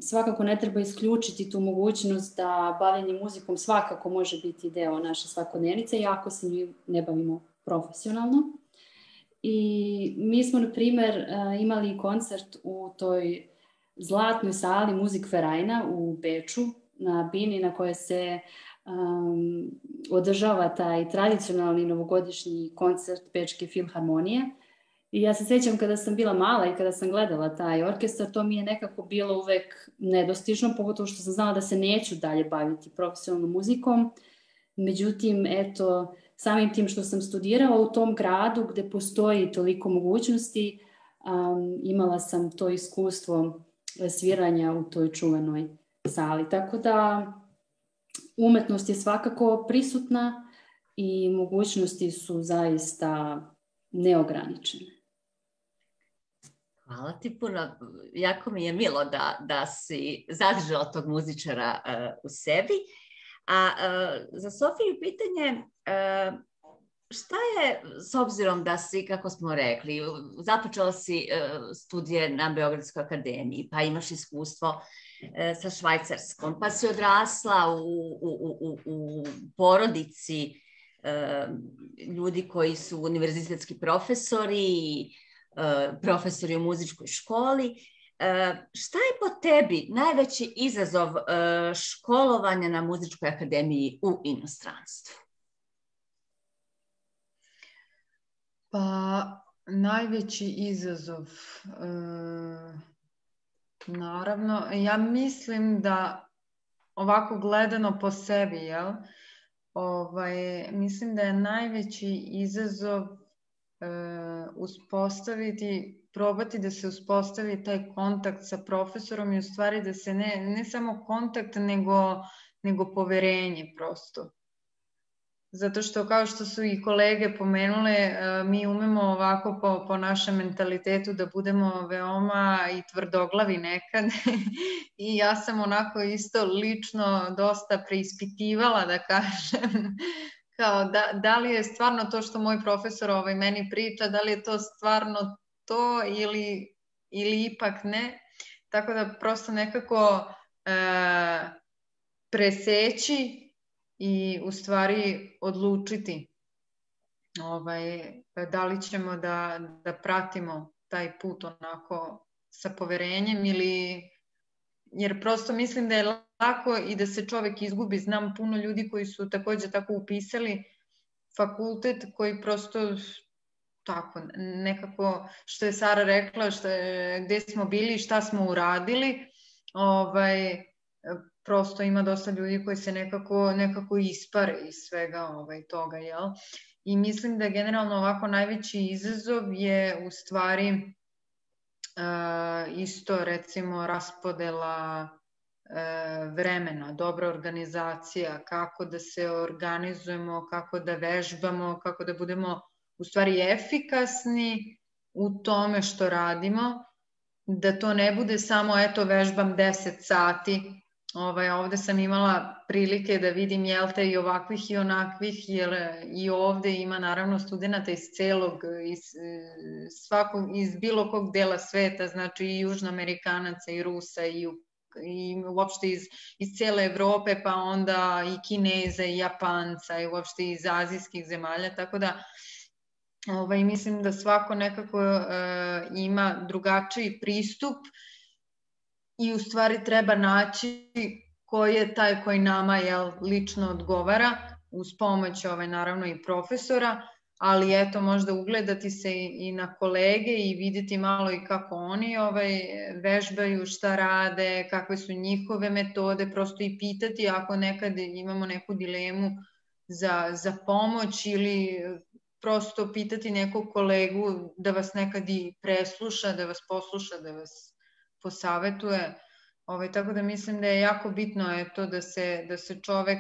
Speaker 3: svakako ne treba isključiti tu mogućnost da bavljenje muzikom svakako može biti deo naše svakodnevnice, iako se njim ne bavimo profesionalno. i mi smo, na primer, imali koncert u toj zlatnoj sali Musikvereina u Beču, na bini na kojoj se održava taj tradicionalni novogodišnji koncert Bečke filharmonije. I ja se sjećam kada sam bila mala i kada sam gledala taj orkestar, to mi je nekako bilo uvek nedostižno, pogotovo što sam znala da se neću dalje baviti profesionalnom muzikom. Međutim, eto, samim tim što sam studirala u tom gradu gde postoji toliko mogućnosti, imala sam to iskustvo sviranja u toj čuvenoj sali. Tako da umetnost je svakako prisutna i mogućnosti su zaista neograničene.
Speaker 1: Hvala ti puno. Jako mi je milo da si zadržala tog muzičara u sebi. A za Sofiju pitanje, šta je, s obzirom da si, kako smo rekli, započela si studije na Beogradskoj akademiji, pa imaš iskustvo sa Švajcarskom, pa si odrasla u porodici ljudi koji su univerzitetski profesori, profesori u muzičkoj školi. Šta je po tebi najveći izazov školovanja na Muzičkoj akademiji u inostranstvu?
Speaker 6: Pa, najveći izazov, naravno, ja mislim da ovako gledano po sebi, jel? Mislim da je najveći izazov probati da se uspostavi taj kontakt sa profesorom i u stvari da se ne samo kontakt, nego poverenje prosto. Zato što, kao što su i kolege pomenule, mi umemo ovako po našem mentalitetu da budemo veoma i tvrdoglavi nekad. I ja sam onako isto lično dosta preispitivala, da kažem, kao da li je stvarno to što moj profesor meni priča, da li je to stvarno to ili ipak ne. Tako da prosto nekako preseći i u stvari odlučiti da li ćemo da pratimo taj put onako sa poverenjem jer prosto mislim da je lako i da se čovek izgubi. Znam puno ljudi koji su takođe tako upisali fakultet koji prosto tako nekako, što je Sara rekla, gde smo bili i šta smo uradili, prosto ima dosta ljudi koji se nekako ispare iz svega toga, jel? I mislim da generalno ovako najveći izazov je u stvari isto recimo raspodela vremena, dobra organizacija, kako da se organizujemo, kako da vežbamo, kako da budemo u stvari efikasni u tome što radimo, da to ne bude samo eto vežbam 10 sati. Ovde sam imala prilike da vidim jelte i ovakvih i onakvih, jer i ovde ima naravno studenta iz bilo kog dela sveta, znači i Južnoamerikanaca i Rusa i uopšte iz cele Evrope, pa onda i Kineza i Japanca i uopšte iz azijskih zemalja, tako da mislim da svako nekako ima drugačiji pristup i u stvari treba naći koji je taj koji nama lično odgovara, uz pomoć naravno i profesora, ali eto možda ugledati se i na kolege i vidjeti malo i kako oni vežbaju, šta rade, kakve su njihove metode, prosto i pitati ako nekad imamo neku dilemu za pomoć ili prosto pitati nekog kolegu da vas nekad i presluša, da vas posluša, da vas posavetuje. Tako da mislim da je jako bitno da se čovek,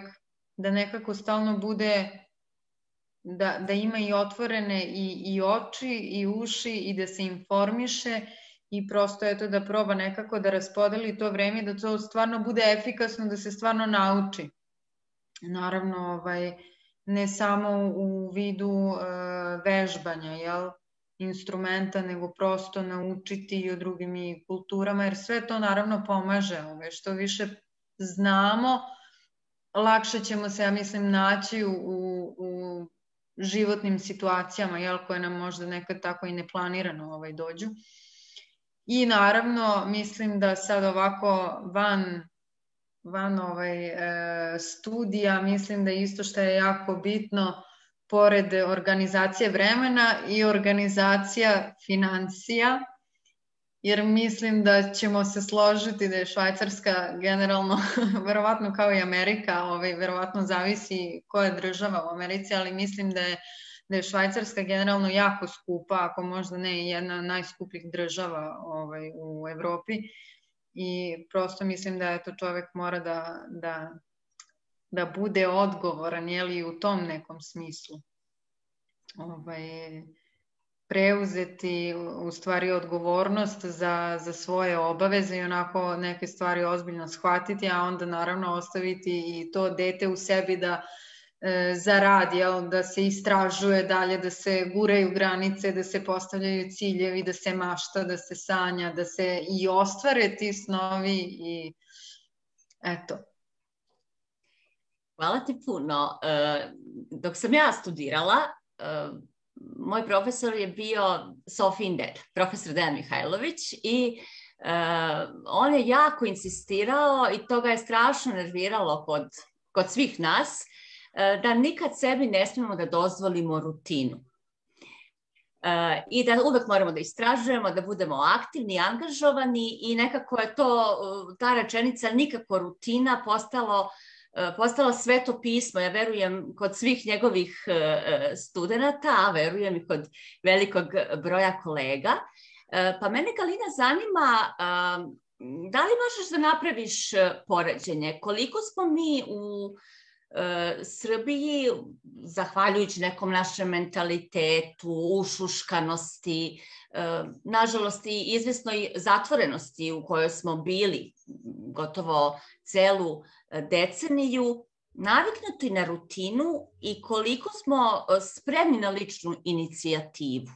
Speaker 6: da nekako stalno bude, da ima i otvorene i oči i uši i da se informiše i prosto da proba nekako da raspodeli to vreme, da to stvarno bude efikasno, da se stvarno nauči. Naravno, ne samo u vidu vežbanja, instrumenta, nego prosto naučiti i o drugim kulturama, jer sve to naravno pomaže. Što više znamo, lakše ćemo se, ja mislim, naći u životnim situacijama, koje nam možda nekad tako i neplanirano dođu. I naravno, mislim da sad ovako van studija, mislim da isto što je jako bitno, pored organizacije vremena i organizacija financija, jer mislim da ćemo se složiti da je Švajcarska generalno, verovatno kao i Amerika, verovatno zavisi koja je država u Americi, ali mislim da je Švajcarska generalno jako skupa, ako možda ne jedna od najskupljih država u Evropi. I prosto mislim da čovek mora da bude odgovoran, jeli, u tom nekom smislu. Preuzeti u stvari odgovornost za svoje obaveze i onako neke stvari ozbiljno shvatiti, a onda naravno ostaviti i to dete u sebi da zaradi, da se istražuje dalje, da se guraju granice, da se postavljaju ciljevi, da se mašta, da se sanja, da se i ostvare ti snovi i eto.
Speaker 1: Hvala ti puno. Dok sam ja studirala, moj profesor je bio Sofijin deda, profesor Dejan Mihajlović, i on je jako insistirao i to ga je strašno nerviralo kod svih nas, da nikad sebi ne smijemo da dozvolimo rutinu. I da uvek moramo da istražujemo, da budemo aktivni i angažovani i nekako je ta rečenica nikako rutina postala sveto pismo, ja verujem, kod svih njegovih studenata, a verujem i kod velikog broja kolega. Pa mene, Galina, zanima da li možeš da napraviš poređenje? Koliko smo mi u Srbiji, zahvaljujući nekom našem mentalitetu, ušuškanosti, nažalost i izvesnoj zatvorenosti u kojoj smo bili gotovo celu deceniju, naviknuti na rutinu i koliko smo spremni na ličnu inicijativu.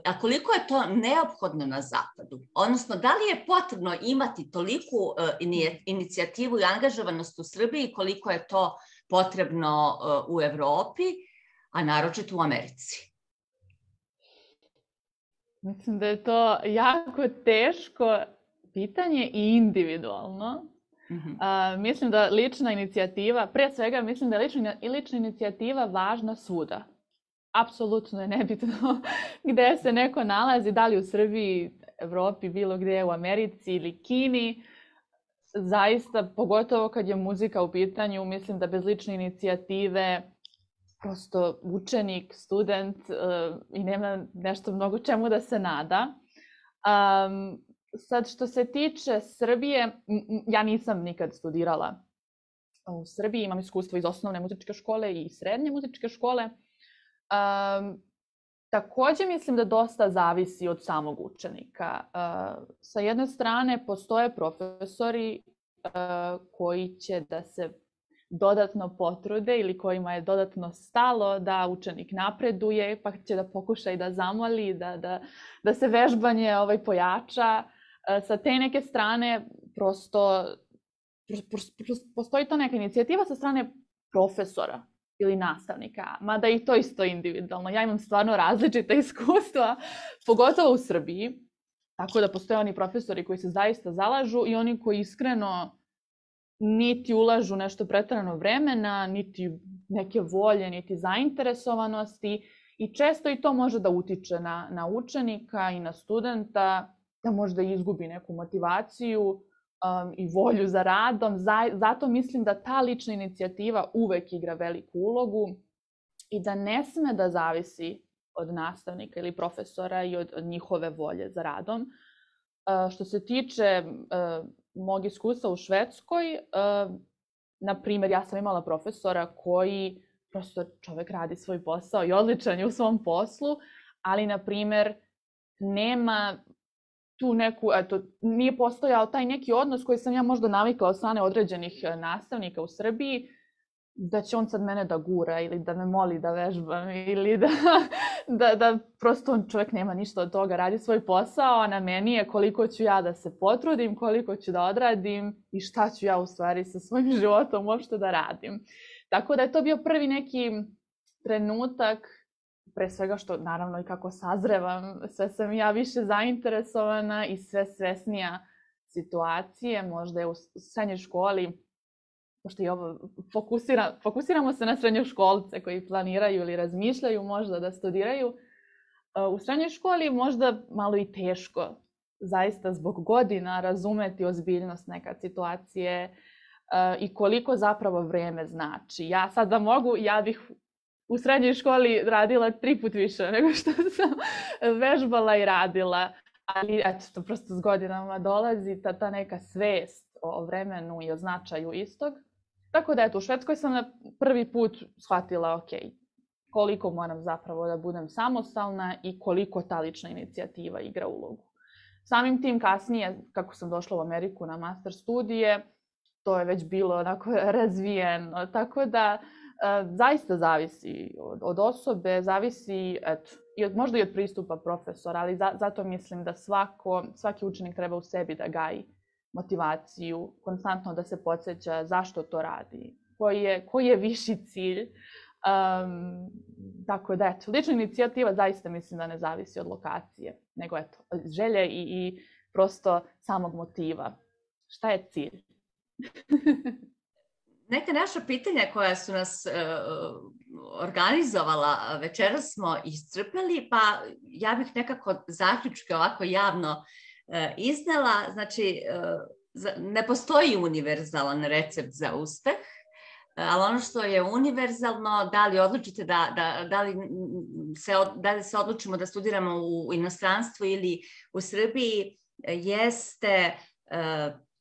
Speaker 1: A koliko je to neophodno na zapadu? Odnosno, da li je potrebno imati toliku inicijativu i angažovanost u Srbiji koliko je to potrebno u Evropi, a naročito u Americi?
Speaker 7: Mislim da je to jako teško pitanje i individualno. Mislim da lična inicijativa, pre svega mislim da je lična inicijativa važna svuda. Apsolutno je nebitno gde se neko nalazi, da li u Srbiji, Evropi, bilo gde, u Americi ili Kini. Zaista, pogotovo kad je muzika u pitanju, mislim da bez lične inicijative prosto učenik, student i nema nešto mnogo čemu da se nada. Sad, što se tiče Srbije, ja nisam nikad studirala u Srbiji, imam iskustvo iz osnovne muzičke škole i srednje muzičke škole. Takođe mislim da dosta zavisi od samog učenika. Sa jedne strane postoje profesori koji će da se dodatno potrude ili kojima je dodatno stalo da učenik napreduje, pa će da pokuša i da zamoli, da se vežbanje pojača. Sa te neke strane prosto postoji to neka inicijativa sa strane profesora ili nastavnika, mada i to isto individualno. Ja imam stvarno različite iskustva, pogotovo u Srbiji, tako da postoje oni profesori koji se zaista zalažu i oni koji iskreno niti ulažu nešto preterano vremena, niti neke volje, niti zainteresovanosti i često i to može da utiče na učenika i na studenta, da možda izgubi neku motivaciju i volju za radom. Zato mislim da ta lična inicijativa uvek igra veliku ulogu i da ne sme da zavisi od nastavnika ili profesora i od njihove volje za radom. Što se tiče mog iskustva u Švedskoj, na primjer, ja sam imala profesora koji prosto čovek radi svoj posao i odličan je u svom poslu, ali, na primjer, nema tu neku, nije postojao taj neki odnos koji sam ja možda navikla od strane određenih nastavnika u Srbiji, da će on sad mene da gura ili da me moli da vežbam ili da prosto on čovjek nema ništa od toga, radi svoj posao, a na meni je koliko ću ja da se potrudim, koliko ću da odradim i šta ću ja u stvari sa svojim životom uopšte da radim. Tako da je to bio prvi neki trenutak, pre svega što naravno i kako sazrevam, sve sam ja više zainteresovana i sve svesnija situacije, možda je u srednjoj školi, pošto i ovo, fokusiramo se na srednjoškolce koji planiraju ili razmišljaju možda da studiraju. U srednjoj školi možda malo i teško, zaista zbog godina, razumeti ozbiljnost nekad situacije i koliko zapravo vreme znači. Ja sad da mogu, ja bih u srednjoj školi radila 3 puta više nego što sam vežbala i radila. Ali eto, to prosto s godinama dolazi ta neka svest o vremenu i o značaju istog. Tako da eto, u Švedskoj sam na prvi put shvatila, ok, koliko moram zapravo da budem samostalna i koliko ta lična inicijativa igra ulogu. Samim tim kasnije, kako sam došla u Ameriku na master studije, to je već bilo onako razvijeno. Tako da zaista zavisi od osobe, zavisi možda i od pristupa profesora, ali zato mislim da svaki učenik treba u sebi da gaji motivaciju, konstantno da se podsjeća zašto to radi, koji je viši cilj. Tako da, eto, lična inicijativa zaista mislim da ne zavisi od lokacije, nego eto, želje i prosto samog motiva. Šta je cilj?
Speaker 1: Neka naša pitanja koja su nas organizovala večeras smo iscrpeli, pa ja bih nekako zaključke ovako javno iznela. Znači, ne postoji univerzalan recept za uspeh, ali ono što je univerzalno, da li odlučite da li se odlučimo da studiramo u inostranstvu ili u Srbiji, jeste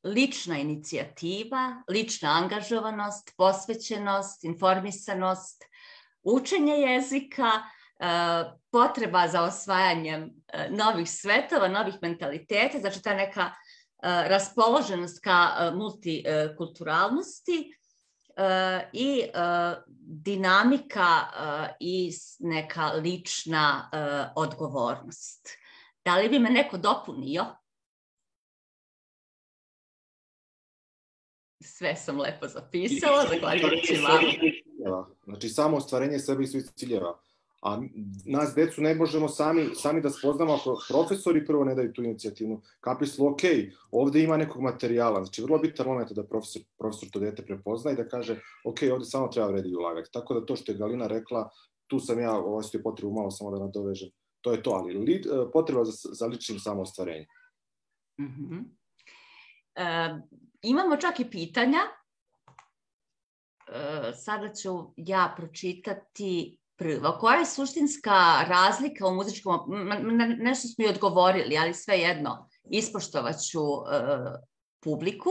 Speaker 1: lična inicijativa, lična angažovanost, posvećenost, informisanost, učenje jezika, potreba za osvajanjem novih svetova, novih mentaliteta, znači ta neka raspoloženost ka multikulturalnosti i dinamika i neka lična odgovornost. Da li bi me neko dopunio? Sve sam lepo zapisala, zahvaljujući vama.
Speaker 5: Znači, samo ostvarenje sebe i svih ciljeva. A nas, decu, ne možemo sami da spoznamo ako profesori prvo ne daju tu inicijativnu kapislu, ok, ovde ima nekog materijala. Znači, vrlo bitan moment da profesor to dete prepozna i da kaže, ok, ovde samo treba vredi ulagati. Tako da to što je Galina rekla, tu sam ja osjetio potrebu malo samo da nadovežem. To je to, ali potreba za ličnim samoostvarenjem.
Speaker 1: Imamo čak i pitanja. Sada ću ja pročitati prvo. Koja je suštinska razlika u muzičkom... Nešto smo i odgovorili, ali svejedno ispoštovaću publiku.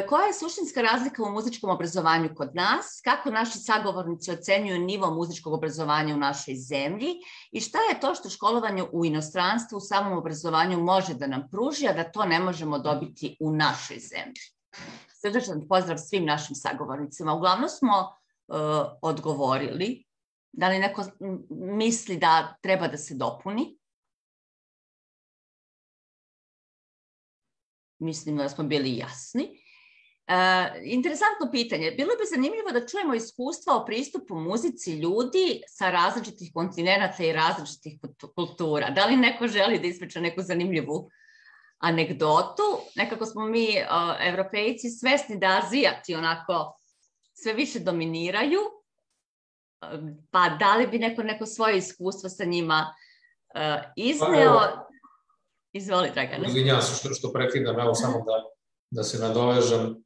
Speaker 1: Koja je suštinska razlika u muzičkom obrazovanju kod nas? Kako naši sagovornici ocenjuju nivo muzičkog obrazovanja u našoj zemlji? I šta je to što školovanje u inostranstvu, u samom obrazovanju može da nam pruži, a da to ne možemo dobiti u našoj zemlji? Srdačan pozdrav svim našim sagovornicima. Uglavnom smo odgovorili. Da li neko misli da treba da se dopuni? Mislim da smo bili jasni. Interesantno pitanje. Bilo bi zanimljivo da čujemo iskustva o pristupu muzici ljudi sa različitih kontinenata i različitih kultura. Da li neko želi da ispriča neku zanimljivu anegdotu? Nekako smo mi, Evropejci, svesni da Azijati onako sve više dominiraju, pa da li bi neko svoje iskustvo sa njima izneo? Izvoli, Dragane.
Speaker 2: Izvinjavam se što prekidam, evo samo da se nadovežem.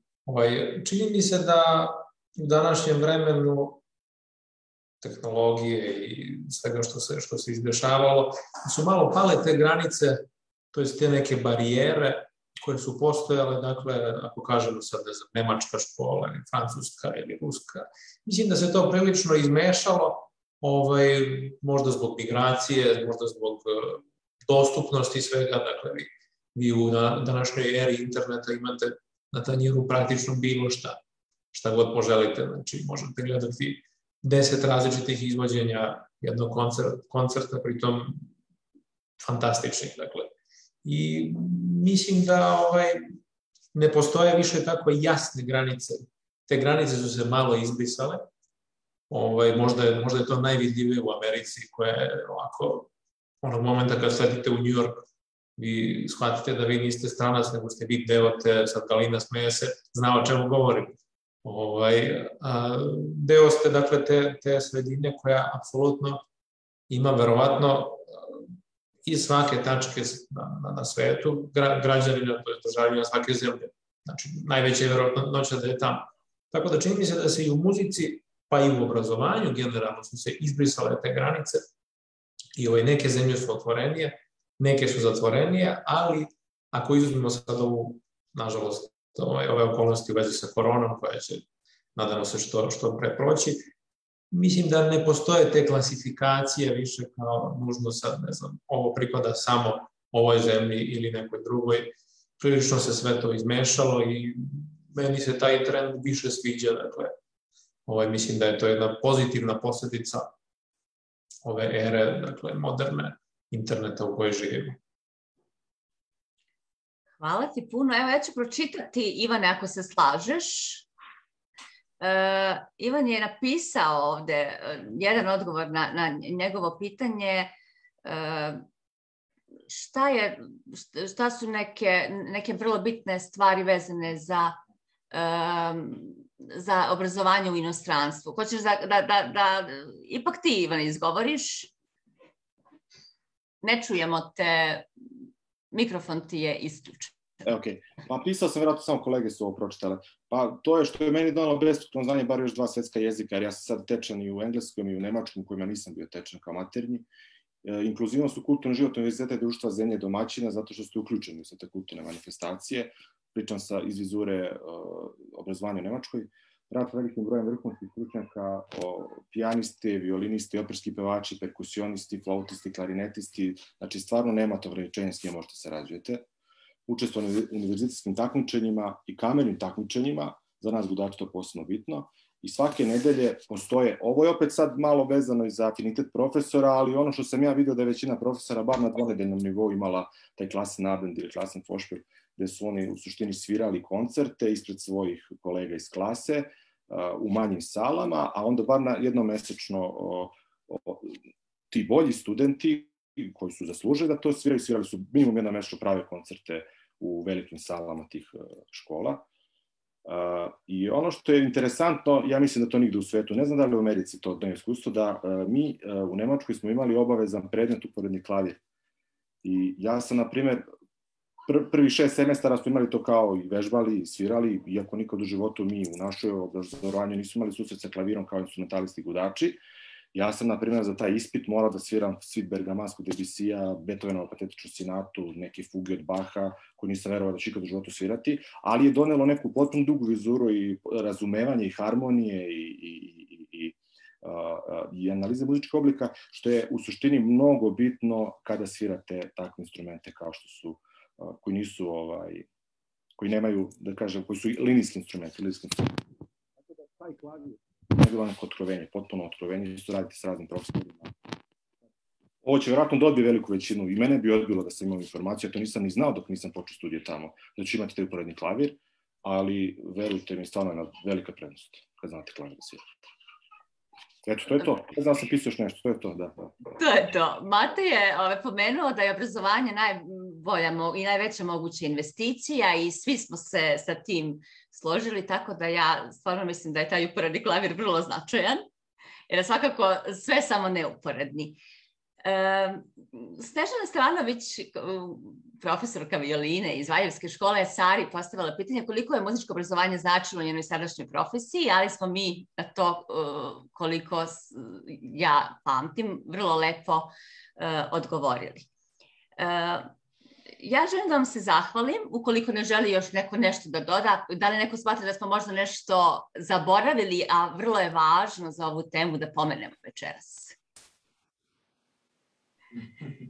Speaker 2: Čini mi se da u današnjem vremenu tehnologije i svega što se izdešavalo su malo pale te granice, to jest te neke barijere koje su postojale, dakle, ako kažemo sad, ne znam, nemačka škola, ili francuska ili ruska. Mislim da se to prilično izmešalo, možda zbog migracije, možda zbog dostupnosti svega, dakle, vi u današnjoj eri interneta imate na tanjiru praktično bilo šta god poželite, znači možete gledati 10 različitih izvođenja jednog koncerta, pritom fantastičnih, dakle. I mislim da ne postoje više tako jasne granice te granice su se malo izbrisale. Možda je to najvidljivije u Americi, koja je ovako, onog momenta kad sletite u New York, vi shvatite da vi niste stranac, nego ste vi deo te, sad Galina smeje se, zna o čemu govorim. Deo ste, dakle, te sredine koja apsolutno ima verovatno iz svake tačke na svetu građanina, to je državljena svake zemlje. Znači, najveća je verovatnoća da je tamo. Tako da čini mi se da se i u muzici, pa i u obrazovanju generalno su se izbrisale te granice i neke zemlje su otvorenije, neke su zatvorenije, ali ako izuzmemo sad ovu, nažalost, ove okolnosti u vezi sa koronom, koja će, nadamo se, što pre proći, mislim da ne postoje te klasifikacije više kao nužno sad, ne znam, ovo pripada samo ovoj zemlji ili nekoj drugoj. Prilično se sve to izmešalo i meni se taj trend više sviđa, dakle, mislim da je to jedna pozitivna posljedica ove ere, dakle, moderne interneta u kojoj živimo.
Speaker 1: Hvala ti puno. Evo, ja ću pročitati, Ivane, ako se slažeš. Ivan je napisao ovde jedan odgovor na njegovo pitanje. Šta su neke vrlo bitne stvari vezane za obrazovanje u inostranstvu? Hoćeš da ipak ti, Ivan, izgovoriš? Ne čujemo te, mikrofon ti je isključen.
Speaker 5: Ok, pa pisao sam, vjerojatno samo kolege su ovo pročitale. Pa to je što je meni donalo besplatno znanje, bar još 2 svetska jezika, jer ja sam sad tečan i u engleskom i u nemačkom, kojima nisam bio tečan kao maternji. Inkluzivnost u kulturno život univerziteta i društva zemlje domaćina, zato što ste uključeni u sve te kulturne manifestacije. Pričam iz vizure obrazovanja u Nemačkoj. Rad s velikim brojem vrhunskih stručnjaka, pijanisti, violinisti, operski pevači, perkusionisti, flautisti, klarinetisti. Znači, stvarno nemate ograničenja s kime možete se rađujete. Učestvovanje u univerzitetskim takmičenjima i kamernim takmičenjima, za nas gudači to posebno bitno. I svake nedelje postoje, ovo je opet sad malo vezano i za afinitet profesora, ali ono što sam ja vidio da je većina profesora bar na dvonedeljnom nivou imala taj Klassenabend ili Klassenvorspiel, gde su oni u suštini svirali koncerte ispred svojih kolega iz klase u manjim salama, a onda bar na jednomesečno ti bolji studenti koji su zaslužili da to svirali su minimum jednomesečno prave koncerte u velikim salama tih škola. I ono što je interesantno, ja mislim da to nigde u svetu, ne znam da li u Americi to da je iskustvo, da mi u Nemačkoj smo imali obavezan predmet uporedni klavir. I ja sam, na primjer, prvi 6 semestara smo imali to kao i vežbali i svirali, iako nikad u životu mi u našoj obrazovanju nismo imali susret sa klavirom kao instrumentalisti gudači. Ja sam, na primjer, za taj ispit morao da sviram Svit Bergamasku Debusija, Beethovenovu patetičnu sonatu, neke fuge od Baha, koji nisam verovao da ću ikad u životu svirati, ali je donelo neku potpuno dugu vizuru i razumevanje i harmonije i analize muzičkih oblika, što je u suštini mnogo bitno kada svirate takve instrumente kao što su, koji nisu, koji nemaju, da kažem, koji su linijski instrumenti. Tako da taj klavir je bilo neko otkrovenje, potpuno otkrovenje, što radite s raznim profesorima. Ovo će vjerojatno da odbije veliku većinu, i mene bi odbilo da sam imao informaciju, ja to nisam ni znao dok nisam počeo studije tamo, da ću imati taj uporedni klavir, ali verujte mi, stvarno je jedna velika prednost kad znate klavir da svirate. Eto, to je to. Ne znam, sam pisao još nešto, to je to, da.
Speaker 1: To je to. Mate je pomenuo da je obrazovanje najbolja i najveća moguća investicija i svi smo se sa tim složili, tako da ja stvarno mislim da je taj uporedni klavir vrlo značajan, jer je svakako sve samo neuporedni. Snežana Stevanović, profesorka violine iz Valjevske škole, je Sari postavila pitanje koliko je muzičko obrazovanje značilo u njenoj sadašnjoj profesiji, ali smo mi na to, koliko ja pamtim, vrlo lepo odgovorili. Ja želim da vam se zahvalim, ukoliko ne želi još neko nešto da doda, da li neko smatra da smo možda nešto zaboravili, a vrlo je važno za ovu temu da pomenemo večeras.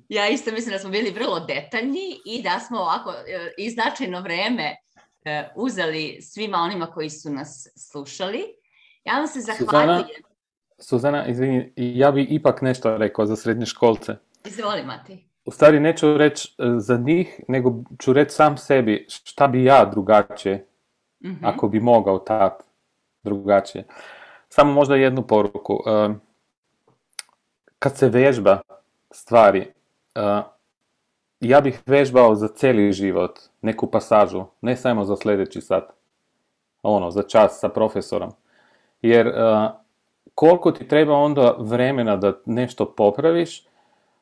Speaker 1: Ja isto mislim da smo bili vrlo detaljni i da smo ovako i značajno vreme uzeli svima onima koji su nas slušali. Ja vam se zahvaljujem.
Speaker 4: Suzana, izvini, ja bih ipak nešto rekao za srednje školce.
Speaker 1: Izvoli, Mati.
Speaker 4: U stvari neću reći za njih, nego ću reći sam sebi šta bi ja drugačije, ako bi mogao tad. drugačije. Samo možda jednu poruku. Kad se vežba stvari, ja bih vežbao za cijeli život neku pasažu, ne samo za sljedeći sat, za čas sa profesorom. Jer koliko ti treba onda vremena da nešto popraviš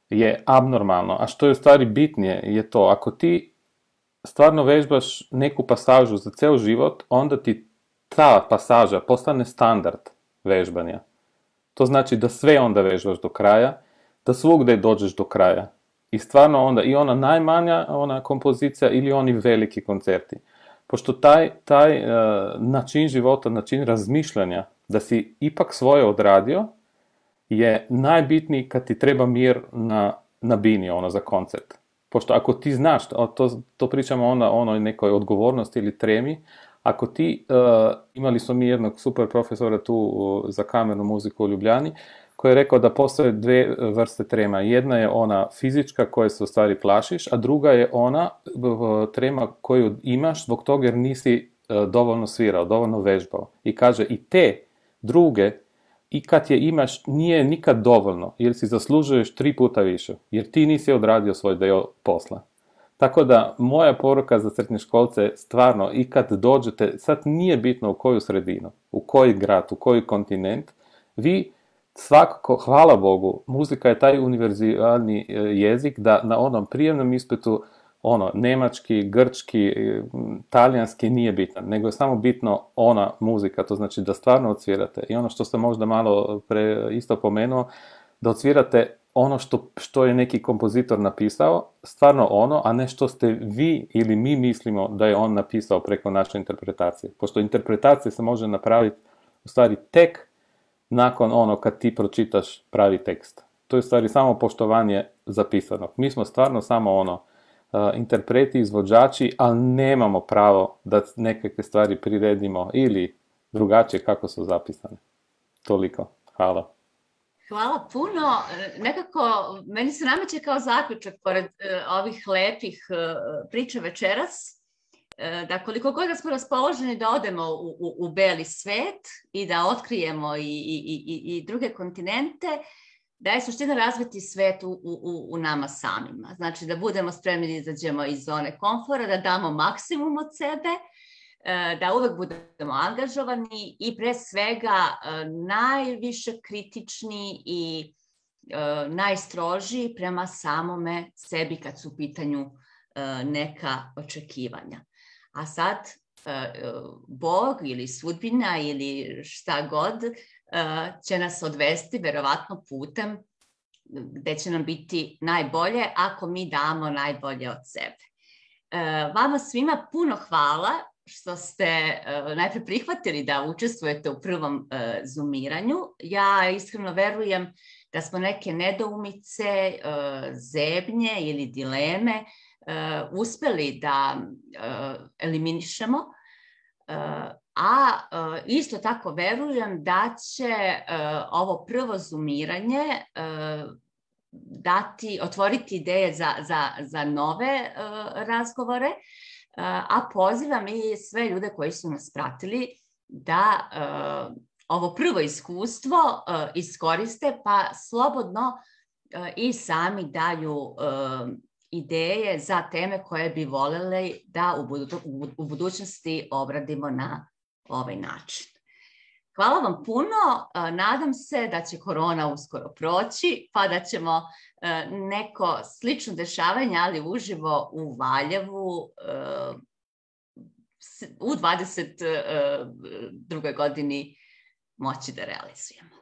Speaker 4: je abnormalno. A što je u stvari bitnije je to, ako ti stvarno vežbaš neku pasažu za cijel život, onda ti ta pasaža postane standard vežbanja. To znači da sve onda vežbaš do kraja, da svugdje dođeš do kraja. I stvarno onda i ona najmanja ona kompozicija ili oni veliki koncerti. Pošto taj način života, način razmišljanja, da si ipak svoje odradio, je najbitniji kad ti treba mir na bini, za koncert. Pošto ako ti znaš, to pričamo o nekoj odgovornosti ili tremi, ako ti, imali smo mi jednog super profesora tu za kamernu muziku u Ljubljani, koji je rekao da postoje dve vrste trema. Jedna je ona fizička koje se u stvari plašiš, a druga je ona trema koju imaš zbog toga jer nisi dovoljno svirao, dovoljno vežbao. I kaže i te druge, i kad je imaš, nije nikad dovoljno, jer si zaslužuješ 3 puta više, jer ti nisi odradio svoj dio posla. Tako da, moja poruka za srednjoškolce je stvarno, i kad dođete, sad nije bitno u koju sredinu, u koji grad, u koji kontinent, vi svakako, hvala Bogu, muzika je taj univerzalni jezik da na onom prijemnom ispitu njemački, grčki, talijanski nije bitan, nego je samo bitno ona muzika, to znači da stvarno odsvirate. I ono što sam možda malo isto pomenuo, da odsvirate ono što je neki kompozitor napisao, stvarno a ne što ste vi ili mi mislimo da je on napisao preko naše interpretacije. Pošto interpretacija se može napraviti u stvari tek nakon kad ti pročitaš pravi tekst. To je u stvari samo poštovanje zapisanog. Mi smo stvarno samo interpreti, izvođači, ali nemamo pravo da nekakve stvari priredimo ili drugačije kako su zapisane. Toliko. Hvala.
Speaker 1: Hvala puno. Nekako, meni se nameće kao zaključak pored ovih lepih priča večeras, da koliko god da smo raspoloženi da odemo u beli svet i da otkrijemo i druge kontinente, da je suština razviti svet u nama samima. Znači da budemo spremni da izađemo iz zone komfora, da damo maksimum od sebe, da uvek budemo angažovani i pre svega najviše kritični i najstrožiji prema samome sebi kad su u pitanju neka očekivanja. A sad Bog ili sudbina ili šta god će nas odvesti verovatno putem gde će nam biti najbolje ako mi damo najbolje od sebe. Vama svima puno hvala što ste najpre prihvatili da učestvujete u prvom zoomiranju. Ja iskreno verujem da smo neke nedoumice, zebnje ili dileme uspeli da eliminišemo, a isto tako verujem da će ovo prvo zoomiranje otvoriti ideje za nove razgovore, a pozivam i sve ljude koji su nas pratili da ovo prvo iskustvo iskoriste pa slobodno i sami daju ideje za teme koje bi voljeli da u budućnosti obradimo na ovaj način. Hvala vam puno, nadam se da će korona uskoro proći, pa da ćemo neko slično dešavanje, ali uživo u Valjevu u 22. godini moći da realizujemo.